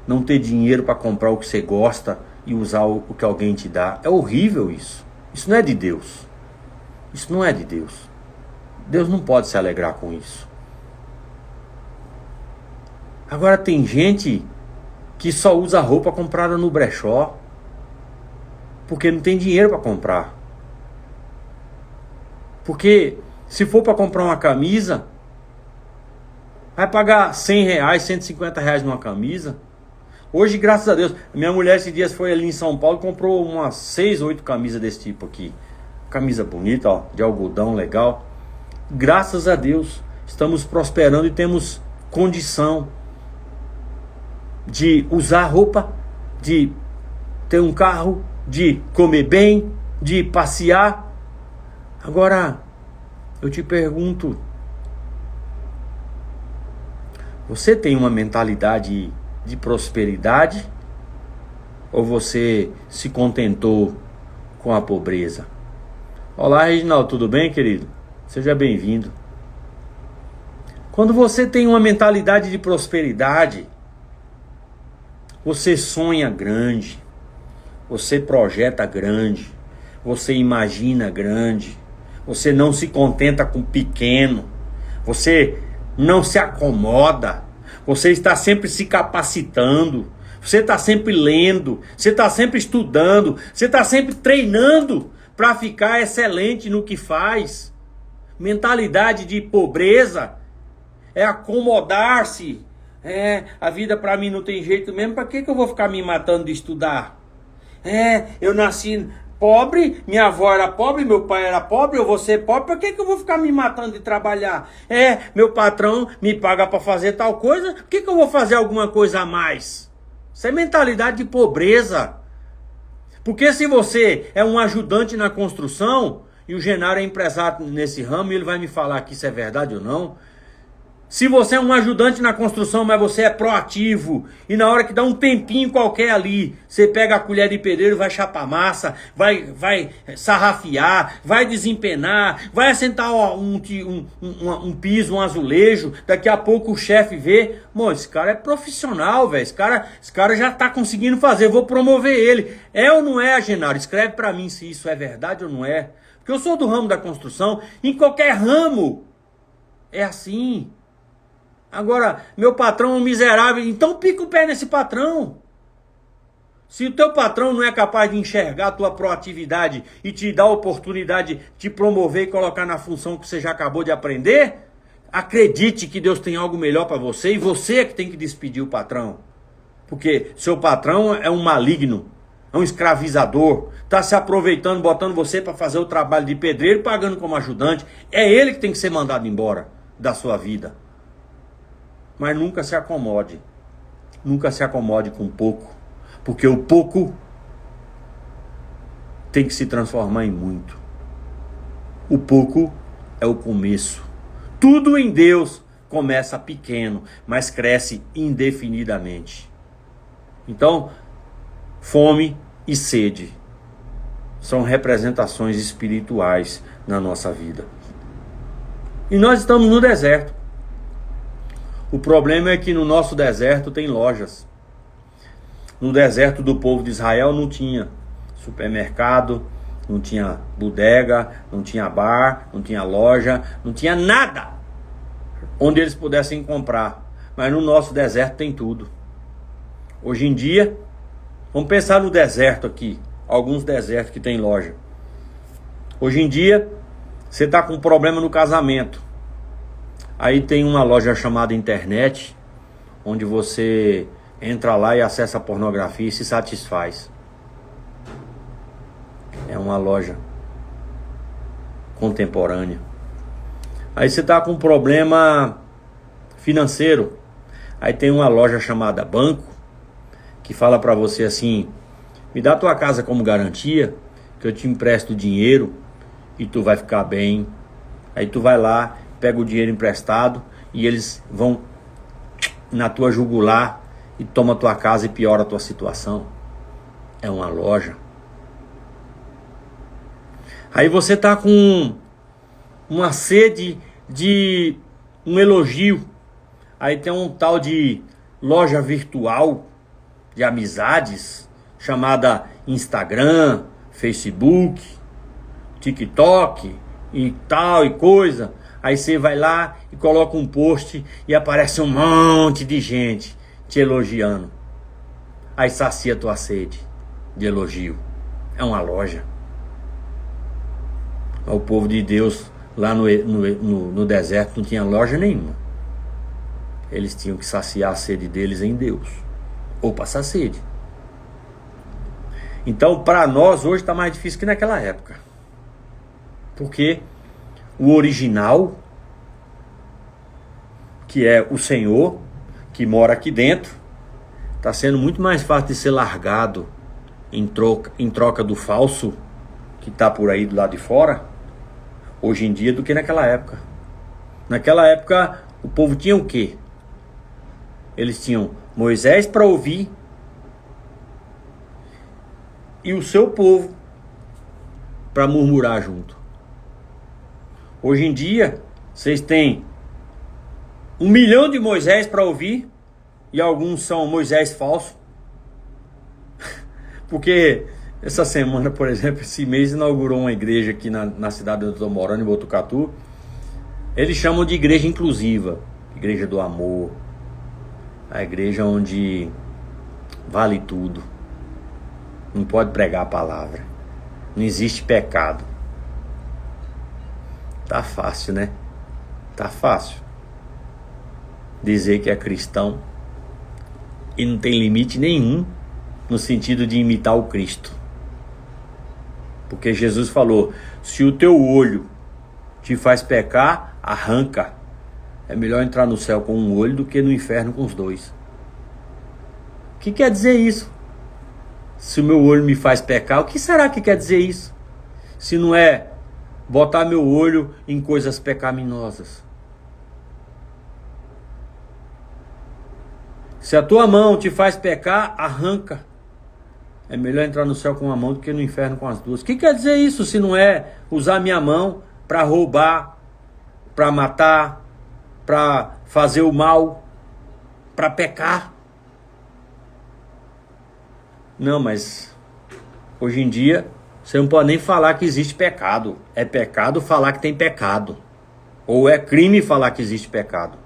não ter dinheiro para comprar o que você gosta e usar o que alguém te dá. É horrível isso. Isso não é de Deus. Isso não é de Deus. Deus não pode se alegrar com isso. Agora tem gente que só usa roupa comprada no brechó, porque não tem dinheiro para comprar. Porque se for para comprar uma camisa, vai pagar R$100, R$150 numa camisa. Hoje, graças a Deus, minha mulher esses dias foi ali em São Paulo e comprou umas 6, 8 camisas desse tipo aqui. Camisa bonita, ó, de algodão, legal. Graças a Deus, estamos prosperando e temos condição de usar roupa, de ter um carro, de comer bem, de passear. Agora, eu te pergunto, você tem uma mentalidade de prosperidade ou você se contentou com a pobreza? Olá, Reginaldo, tudo bem, querido? Seja bem-vindo. Quando você tem uma mentalidade de prosperidade, você sonha grande, você projeta grande, você imagina grande, você não se contenta com pequeno, você não se acomoda, você está sempre se capacitando, você está sempre lendo, você está sempre estudando, você está sempre treinando para ficar excelente no que faz. Mentalidade de pobreza é acomodar-se. A vida para mim não tem jeito mesmo, para que eu vou ficar me matando de estudar? Eu nasci pobre, minha avó era pobre, meu pai era pobre, eu vou ser pobre, para que eu vou ficar me matando de trabalhar? Meu patrão me paga para fazer tal coisa, por que eu vou fazer alguma coisa a mais? Isso é mentalidade de pobreza. Porque se você é um ajudante na construção, e o Genaro é empresário nesse ramo, e ele vai me falar que isso é verdade ou não. Se você é um ajudante na construção, mas você é proativo, e na hora que dá um tempinho qualquer ali, você pega a colher de pedreiro, vai chapar massa, vai sarrafiar, vai desempenar, vai assentar um piso, um azulejo, daqui a pouco o chefe vê, esse cara é profissional, velho, esse cara já tá conseguindo fazer, eu vou promover ele. É ou não é, Genaro? Escreve pra mim se isso é verdade ou não é. Porque eu sou do ramo da construção, em qualquer ramo é assim. Agora, meu patrão é um miserável, então pica o pé nesse patrão. Se o teu patrão não é capaz de enxergar a tua proatividade e te dar a oportunidade de te promover e colocar na função que você já acabou de aprender, acredite que Deus tem algo melhor para você e você é que tem que despedir o patrão. Porque seu patrão é um maligno, é um escravizador, está se aproveitando, botando você para fazer o trabalho de pedreiro, pagando como ajudante. É ele que tem que ser mandado embora da sua vida. Mas nunca se acomode. Nunca se acomode com pouco. Porque o pouco tem que se transformar em muito. O pouco é o começo. Tudo em Deus começa pequeno, mas cresce indefinidamente. Então, fome e sede são representações espirituais na nossa vida. E nós estamos no deserto. O problema é que no nosso deserto tem lojas. No deserto do povo de Israel não tinha supermercado, não tinha bodega, não tinha bar, não tinha loja, não tinha nada onde eles pudessem comprar. Mas no nosso deserto tem tudo. Hoje em dia, vamos pensar no deserto aqui, alguns desertos que tem loja. Hoje em dia, você está com um problema no casamento. Aí tem uma loja chamada internet, onde você entra lá e acessa a pornografia e se satisfaz. É uma loja contemporânea. Aí você está com um problema financeiro. Aí tem uma loja chamada banco, que fala para você assim: me dá tua casa como garantia, que eu te empresto dinheiro e tu vai ficar bem. Aí tu vai lá, pega o dinheiro emprestado e eles vão na tua jugular e toma a tua casa e piora a tua situação. É uma loja. Aí você tá com uma sede de um elogio. Aí tem um tal de loja virtual de amizades chamada Instagram, Facebook, TikTok e tal e coisa. Aí você vai lá e coloca um post e aparece um monte de gente te elogiando. Aí sacia tua sede de elogio. É uma loja. O povo de Deus lá no deserto não tinha loja nenhuma. Eles tinham que saciar a sede deles em Deus, ou passar sede. Então para nós hoje está mais difícil que naquela época. Porque o original, que é o Senhor, que mora aqui dentro, está sendo muito mais fácil de ser largado em troca do falso que está por aí do lado de fora, hoje em dia, do que naquela época. Naquela época, o povo tinha o quê? Eles tinham Moisés para ouvir e o seu povo para murmurar junto. Hoje em dia, vocês têm 1 milhão de Moisés para ouvir e alguns são Moisés falso. Porque essa semana, por exemplo, esse mês inaugurou uma igreja aqui na cidade onde eu estou morando, em Botucatu. Eles chamam de igreja inclusiva, igreja do amor, a igreja onde vale tudo. Não pode pregar a palavra, não existe pecado. Tá fácil, né? Tá fácil dizer que é cristão e não tem limite nenhum no sentido de imitar o Cristo. Porque Jesus falou: se o teu olho te faz pecar, arranca. É melhor entrar no céu com um olho do que no inferno com os dois. O que quer dizer isso? Se o meu olho me faz pecar, o que será que quer dizer isso? Se não é botar meu olho em coisas pecaminosas. Se a tua mão te faz pecar, arranca. É melhor entrar no céu com uma mão do que no inferno com as duas. O que quer dizer isso se não é usar minha mão para roubar, para matar, para fazer o mal, para pecar? Não, mas hoje em dia você não pode nem falar que existe pecado. É pecado falar que tem pecado. Ou é crime falar que existe pecado.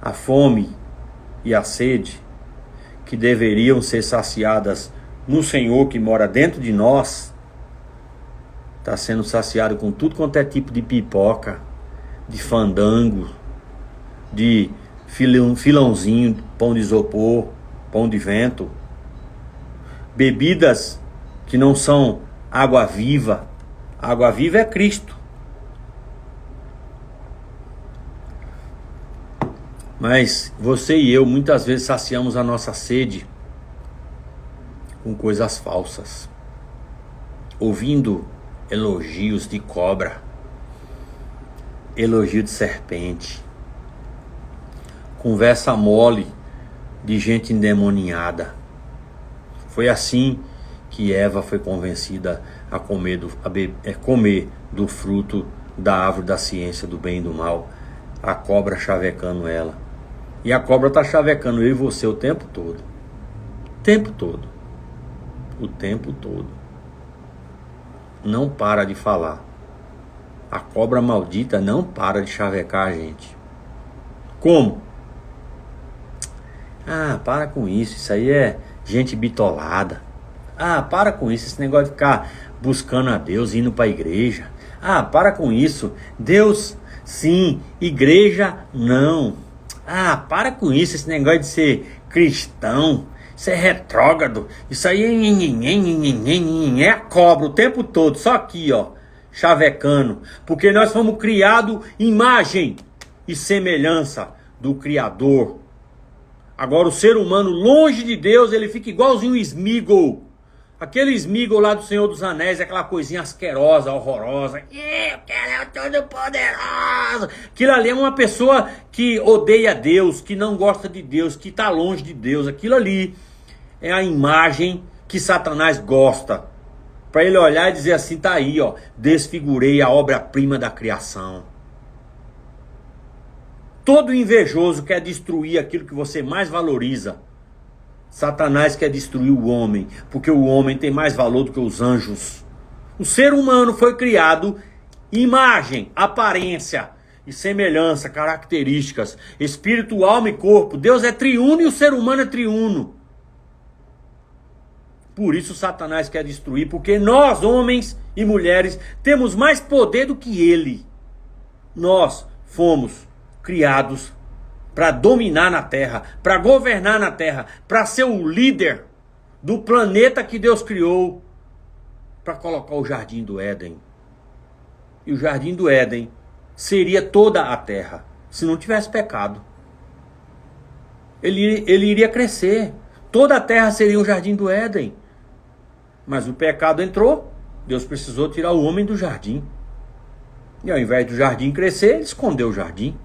A fome e a sede que deveriam ser saciadas no Senhor que mora dentro de nós, está sendo saciado com tudo quanto é tipo de pipoca, de fandango, de filãozinho, pão de isopor, pão de vento, bebidas que não são água viva. Água viva é Cristo. Mas você e eu muitas vezes saciamos a nossa sede com coisas falsas, ouvindo elogios de cobra, elogio de serpente, conversa mole de gente endemoniada. Foi assim que Eva foi convencida a comer do fruto da árvore da ciência do bem e do mal, a cobra chavecando ela. E a cobra está chavecando eu e você o tempo todo. O tempo todo. O tempo todo. Não para de falar. A cobra maldita não para de chavecar a gente. Como? Ah, para com isso aí é gente bitolada. Ah, para com isso, esse negócio de ficar buscando a Deus, indo para a igreja. Ah, para com isso, Deus sim, igreja não. Ah, para com isso, esse negócio de ser cristão, isso é retrógrado, isso aí é a cobra o tempo todo, só aqui ó, chavecando, porque nós fomos criados imagem e semelhança do Criador. Agora o ser humano longe de Deus, ele fica igualzinho o Sméagol. Aquele Sméagol lá do Senhor dos Anéis, aquela coisinha asquerosa, horrorosa. Eu quero o Todo-Poderoso. Aquilo ali é uma pessoa que odeia Deus, que não gosta de Deus, que está longe de Deus. Aquilo ali é a imagem que Satanás gosta. Para ele olhar e dizer assim, tá aí, ó, desfigurei a obra-prima da criação. Todo invejoso quer destruir aquilo que você mais valoriza. Satanás quer destruir o homem, porque o homem tem mais valor do que os anjos. O ser humano foi criado imagem, aparência e semelhança, características, espírito, alma e corpo. Deus é triuno e o ser humano é triuno. Por isso Satanás quer destruir, porque nós, homens e mulheres, temos mais poder do que ele. Nós fomos criados para dominar na terra, para governar na terra, para ser o líder do planeta que Deus criou, para colocar o jardim do Éden. E o jardim do Éden seria toda a terra, se não tivesse pecado. Ele iria crescer, toda a terra seria o jardim do Éden. Mas o pecado entrou, Deus precisou tirar o homem do jardim. E ao invés do jardim crescer, ele escondeu o jardim.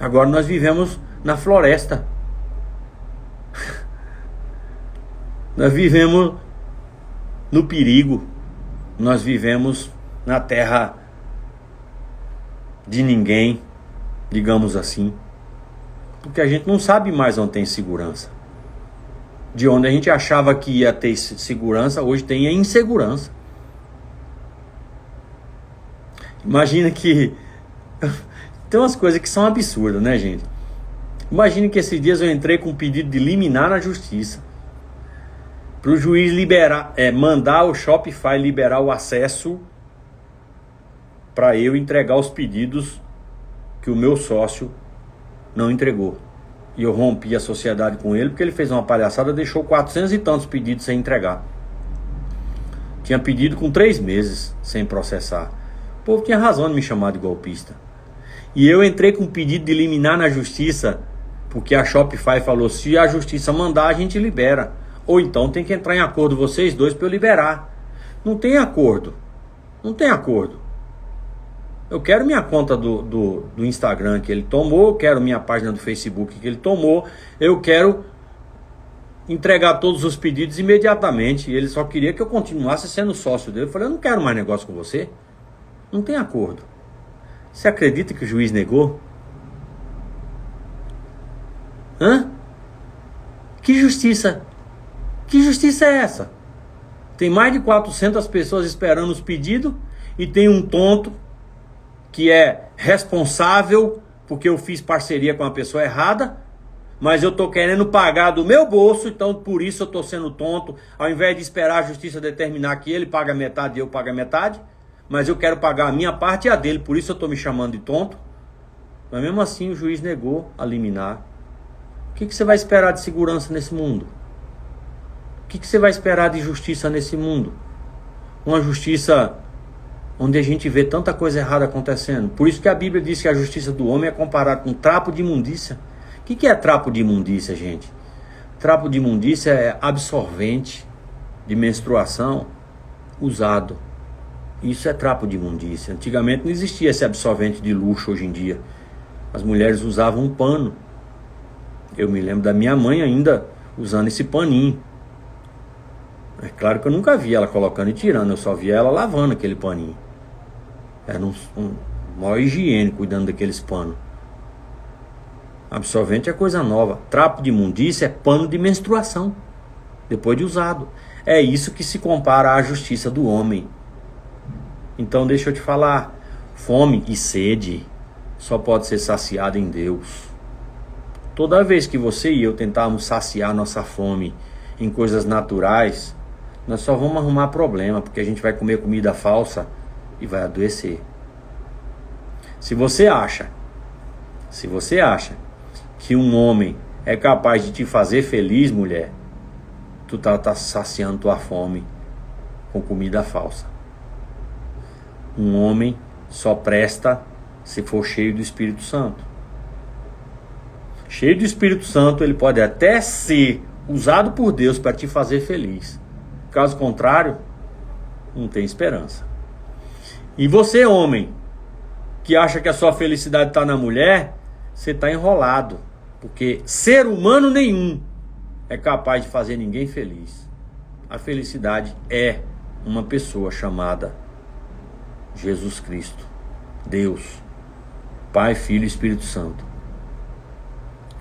Agora nós vivemos na floresta. Nós vivemos no perigo. Nós vivemos na terra de ninguém, digamos assim. Porque a gente não sabe mais onde tem segurança. De onde a gente achava que ia ter segurança, hoje tem a insegurança. Imagina que... Tem umas coisas que são absurdas, né, gente? Imagina que esses dias eu entrei com um pedido de liminar na justiça. Para o juiz liberar, mandar o Shopify liberar o acesso para eu entregar os pedidos que o meu sócio não entregou. E eu rompi a sociedade com ele porque ele fez uma palhaçada, deixou 400 e tantos pedidos sem entregar. Tinha pedido com 3 meses sem processar. O povo tinha razão de me chamar de golpista. E eu entrei com um pedido de liminar na justiça, porque a Shopify falou, se a justiça mandar, a gente libera. Ou então tem que entrar em acordo vocês dois para eu liberar. Não tem acordo. Não tem acordo. Eu quero minha conta do Instagram que ele tomou, eu quero minha página do Facebook que ele tomou, eu quero entregar todos os pedidos imediatamente. E ele só queria que eu continuasse sendo sócio dele. Eu falei, eu não quero mais negócio com você. Não tem acordo. Você acredita que o juiz negou? Hã? Que justiça? Que justiça é essa? Tem mais de 400 pessoas esperando os pedidos e tem um tonto que é responsável porque eu fiz parceria com a pessoa errada, mas eu tô querendo pagar do meu bolso, então por isso eu tô sendo tonto, ao invés de esperar a justiça determinar que ele paga metade e eu pago a metade, mas eu quero pagar a minha parte e a dele, por isso eu tô me chamando de tonto. Mas mesmo assim o juiz negou a liminar. O que você vai esperar de segurança nesse mundo? O que você vai esperar de justiça nesse mundo? Uma justiça onde a gente vê tanta coisa errada acontecendo. Por isso que a Bíblia diz que a justiça do homem é comparada com trapo de imundícia. O que é trapo de imundícia, gente? Trapo de imundícia é absorvente de menstruação usado. Isso é trapo de imundícia. Antigamente não existia esse absorvente de luxo hoje em dia. As mulheres usavam um pano. Eu me lembro da minha mãe ainda usando esse paninho. É claro que eu nunca vi ela colocando e tirando, eu só via ela lavando aquele paninho. Era um maior higiene cuidando daqueles panos. Absorvente é coisa nova. Trapo de imundícia é pano de menstruação, depois de usado. É isso que se compara à justiça do homem. Então deixa eu te falar, fome e sede só pode ser saciada em Deus. Toda vez que você e eu tentarmos saciar nossa fome em coisas naturais, nós só vamos arrumar problema, porque a gente vai comer comida falsa e vai adoecer. Se você acha que um homem é capaz de te fazer feliz, mulher, tu tá saciando tua fome com comida falsa. Um homem só presta se for cheio do Espírito Santo. Cheio do Espírito Santo, ele pode até ser usado por Deus para te fazer feliz. Caso contrário, não tem esperança. E você, homem, que acha que a sua felicidade está na mulher, você está enrolado. Porque ser humano nenhum é capaz de fazer ninguém feliz. A felicidade é uma pessoa chamada Jesus Cristo, Deus, Pai, Filho e Espírito Santo.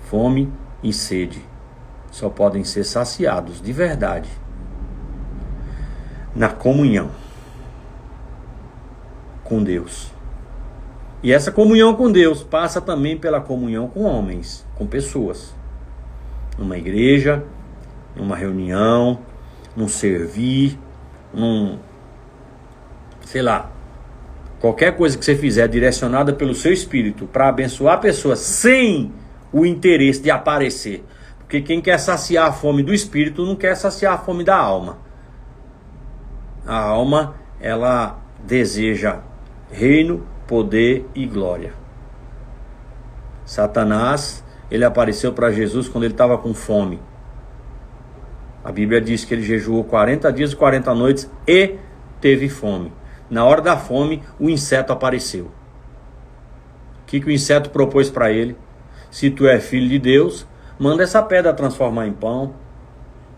Fome e sede só podem ser saciados de verdade na comunhão com Deus. E essa comunhão com Deus passa também pela comunhão com homens, com pessoas. Numa igreja, numa reunião, num servir, sei lá, qualquer coisa que você fizer direcionada pelo seu espírito para abençoar a pessoa sem o interesse de aparecer. Porque quem quer saciar a fome do espírito não quer saciar a fome da alma. A alma, ela deseja reino, poder e glória. Satanás, ele apareceu para Jesus quando ele estava com fome. A Bíblia diz que ele jejuou 40 dias e 40 noites e teve fome. Na hora da fome, o inseto apareceu. O que o inseto propôs para ele? Se tu é filho de Deus, manda essa pedra transformar em pão.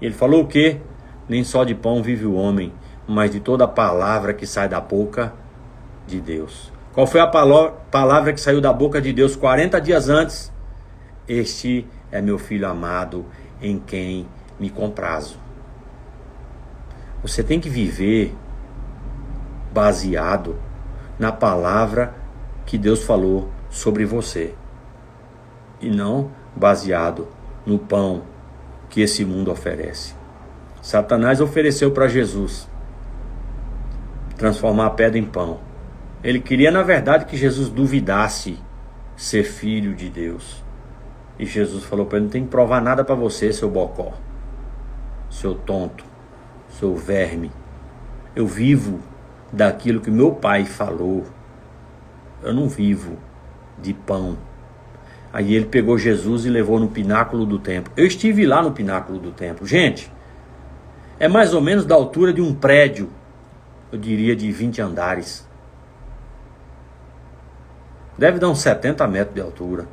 Ele falou o quê? Nem só de pão vive o homem, mas de toda a palavra que sai da boca de Deus. Qual foi a palavra que saiu da boca de Deus 40 dias antes? Este é meu filho amado, em quem me comprazo. Você tem que viver baseado na palavra que Deus falou sobre você, e não baseado no pão que esse mundo oferece. Satanás ofereceu para Jesus transformar a pedra em pão. Ele queria, na verdade, que Jesus duvidasse ser filho de Deus. E Jesus falou para ele: não tem que provar nada para você, seu bocó, seu tonto, seu verme. Eu vivo daquilo que meu pai falou. Eu não vivo de pão. Aí ele pegou Jesus e levou no pináculo do templo. Eu estive lá no pináculo do templo. Gente, é mais ou menos da altura de um prédio, eu diria de 20 andares. Deve dar uns 70 metros de altura.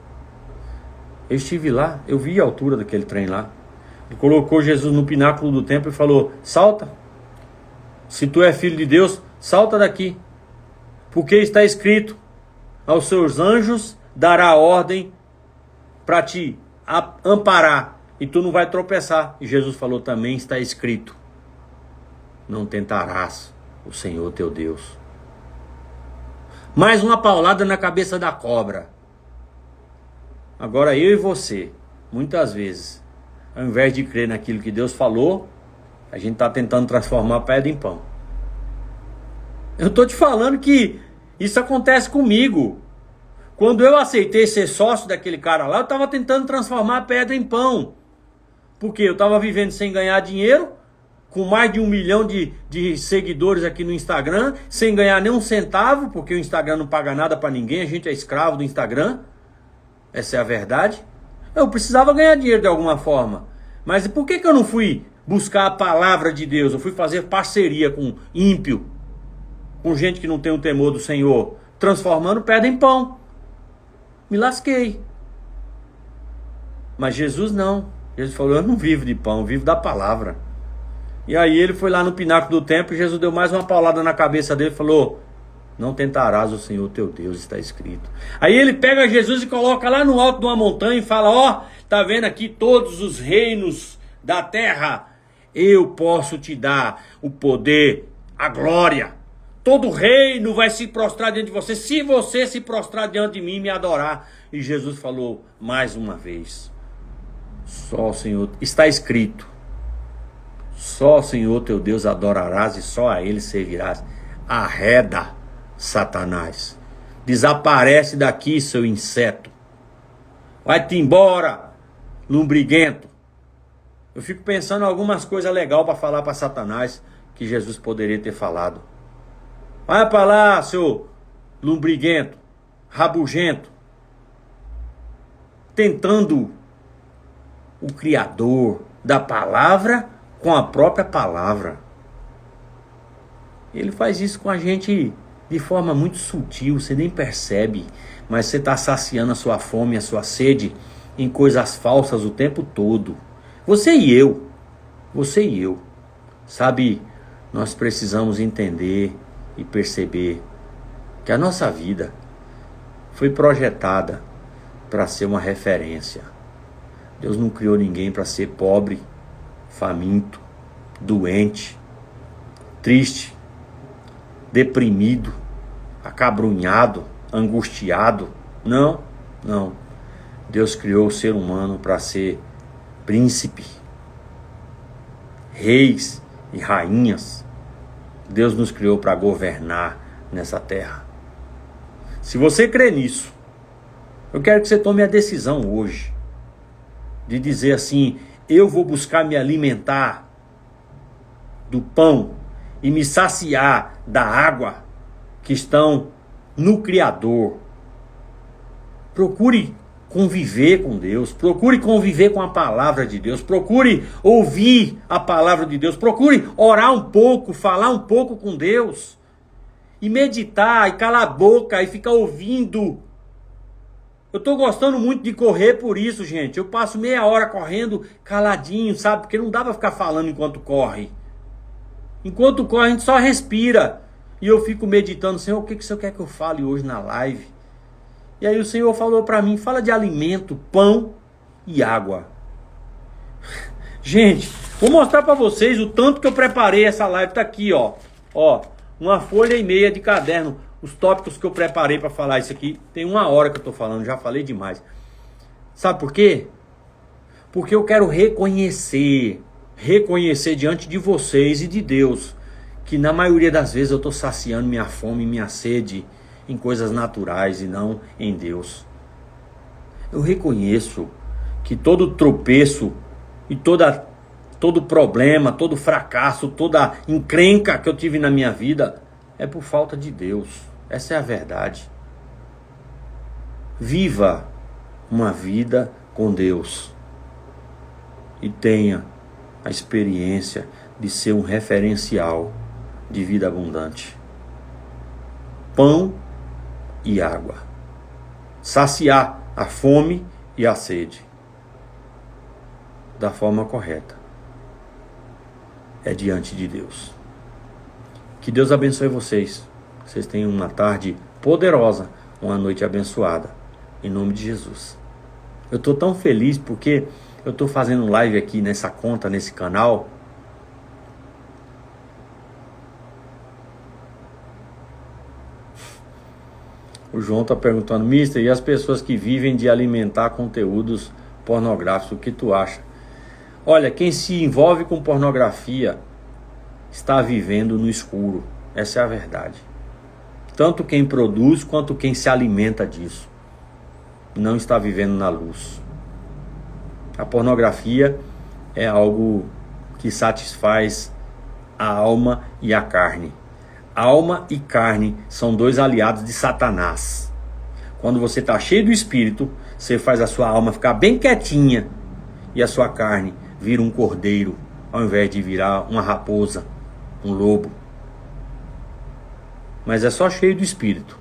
Eu estive lá, eu vi a altura daquele trem lá. Ele colocou Jesus no pináculo do templo e falou: salta. Se tu é filho de Deus, salta daqui. Porque está escrito: aos seus anjos dará ordem para te amparar, e tu não vai tropeçar. E Jesus falou: também está escrito: não tentarás o Senhor teu Deus. Mais uma paulada na cabeça da cobra. Agora eu e você, muitas vezes, ao invés de crer naquilo que Deus falou, a gente está tentando transformar a pedra em pão. Eu estou te falando que isso acontece comigo. Quando eu aceitei ser sócio daquele cara lá, eu estava tentando transformar a pedra em pão. Porque eu estava vivendo sem ganhar dinheiro, com mais de 1 milhão de seguidores aqui no Instagram, sem ganhar nem um centavo, porque o Instagram não paga nada para ninguém, a gente é escravo do Instagram. Essa é a verdade. Eu precisava ganhar dinheiro de alguma forma. Mas por que eu não fui buscar a palavra de Deus? Eu fui fazer parceria com ímpio, com gente que não tem o temor do Senhor, transformando pedra em pão. Me lasquei. Mas Jesus não. Jesus falou: eu não vivo de pão, eu vivo da palavra. E aí ele foi lá no pináculo do templo e Jesus deu mais uma paulada na cabeça dele e falou: não tentarás o Senhor teu Deus, está escrito. Aí ele pega Jesus e coloca lá no alto de uma montanha e fala: ó, tá vendo aqui todos os reinos da terra? Eu posso te dar o poder, a glória. Todo reino vai se prostrar diante de você, se você se prostrar diante de mim e me adorar. E Jesus falou mais uma vez: só o Senhor, está escrito, só o Senhor teu Deus adorarás e só a Ele servirás. Arreda, Satanás. Desaparece daqui, seu inseto. Vai-te embora, lombriguento. Eu fico pensando em algumas coisas legais para falar para Satanás que Jesus poderia ter falado. Vai para lá, seu lombriguento, rabugento. Tentando o Criador da palavra com a própria palavra. Ele faz isso com a gente de forma muito sutil, você nem percebe, mas você está saciando a sua fome, a sua sede em coisas falsas o tempo todo. Você e eu, sabe, nós precisamos entender e perceber que a nossa vida foi projetada para ser uma referência. Deus não criou ninguém para ser pobre, faminto, doente, triste, deprimido, acabrunhado, angustiado. Não, não. Deus criou o ser humano para ser príncipe, reis e rainhas. Deus nos criou para governar nessa terra. Se você crê nisso, eu quero que você tome a decisão hoje de dizer assim: eu vou buscar me alimentar do pão e me saciar da água que estão no Criador. Procure conviver com Deus, procure conviver com a palavra de Deus, procure ouvir a palavra de Deus, procure orar um pouco, falar um pouco com Deus, e meditar, e calar a boca, e ficar ouvindo. Eu estou gostando muito de correr por isso, gente. Eu passo meia hora correndo caladinho, sabe? Porque não dá para ficar falando enquanto corre. Enquanto corre, a gente só respira. E eu fico meditando: Senhor, o que o Senhor quer que eu fale hoje na live? E aí o Senhor falou para mim: fala de alimento, pão e água. Gente, vou mostrar para vocês o tanto que eu preparei essa live. Tá aqui, ó. Ó, 1,5 folha de caderno. Os tópicos que eu preparei para falar isso aqui. Tem 1 hora que eu tô falando, já falei demais. Sabe por quê? Porque eu quero reconhecer diante de vocês e de Deus, que na maioria das vezes eu tô saciando minha fome e minha sede em coisas naturais e não em Deus. Eu reconheço que todo tropeço e todo problema, todo fracasso, toda encrenca que eu tive na minha vida é por falta de Deus. Essa é a verdade. Viva uma vida com Deus e tenha a experiência de ser um referencial de vida abundante. Pão e água. Saciar a fome e a sede da forma correta é diante de Deus. Que Deus abençoe vocês. Vocês tenham uma tarde poderosa, uma noite abençoada, em nome de Jesus. Eu estou tão feliz porque eu estou fazendo live aqui nessa conta, nesse canal. O João está perguntando: Mister, e as pessoas que vivem de alimentar conteúdos pornográficos, o que tu acha? Olha, quem se envolve com pornografia está vivendo no escuro. Essa é a verdade. Tanto quem produz quanto quem se alimenta disso não está vivendo na luz. A pornografia é algo que satisfaz a alma e a carne. Alma e carne são dois aliados de Satanás. Quando você está cheio do Espírito, você faz a sua alma ficar bem quietinha e a sua carne vira um cordeiro, ao invés de virar uma raposa, um lobo. Mas é só cheio do Espírito.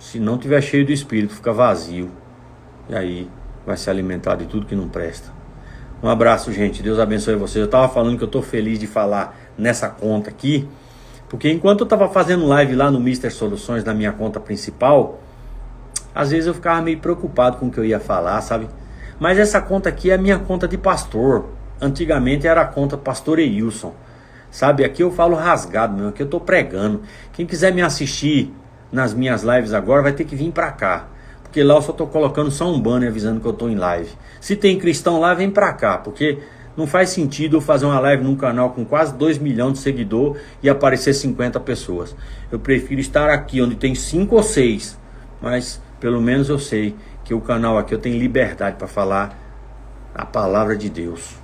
Se não tiver cheio do Espírito, fica vazio. E aí vai se alimentar de tudo que não presta. Um abraço, gente. Deus abençoe vocês. Eu estava falando que eu estou feliz de falar nessa conta aqui, porque enquanto eu estava fazendo live lá no Mister Soluções, na minha conta principal, às vezes eu ficava meio preocupado com o que eu ia falar, sabe? Mas essa conta aqui é a minha conta de pastor. Antigamente era a conta Pastor Eilson. Sabe, aqui eu falo rasgado mesmo, aqui eu tô pregando. Quem quiser me assistir nas minhas lives agora vai ter que vir pra cá, porque lá eu só tô colocando só um banner avisando que eu tô em live. Se tem cristão lá, vem pra cá, porque não faz sentido eu fazer uma live num canal com quase 2 milhões de seguidores e aparecer 50 pessoas. Eu prefiro estar aqui onde tem 5 ou 6, mas pelo menos eu sei que o canal aqui eu tenho liberdade para falar a palavra de Deus.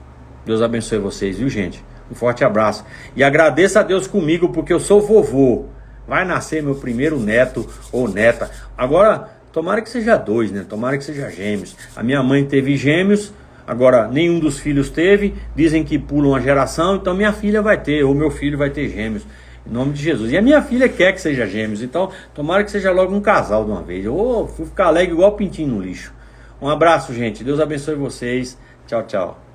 Deus abençoe vocês, viu, gente? Um forte abraço. E agradeça a Deus comigo, porque eu sou vovô. Vai nascer meu primeiro neto ou neta. Agora, tomara que seja 2, né? Tomara que seja gêmeos. A minha mãe teve gêmeos, agora nenhum dos filhos teve. Dizem que pulam uma geração, então minha filha vai ter, ou meu filho vai ter gêmeos. Em nome de Jesus. E a minha filha quer que seja gêmeos. Então, tomara que seja logo um casal de uma vez. Eu vou ficar alegre igual pintinho no lixo. Um abraço, gente. Deus abençoe vocês. Tchau, tchau.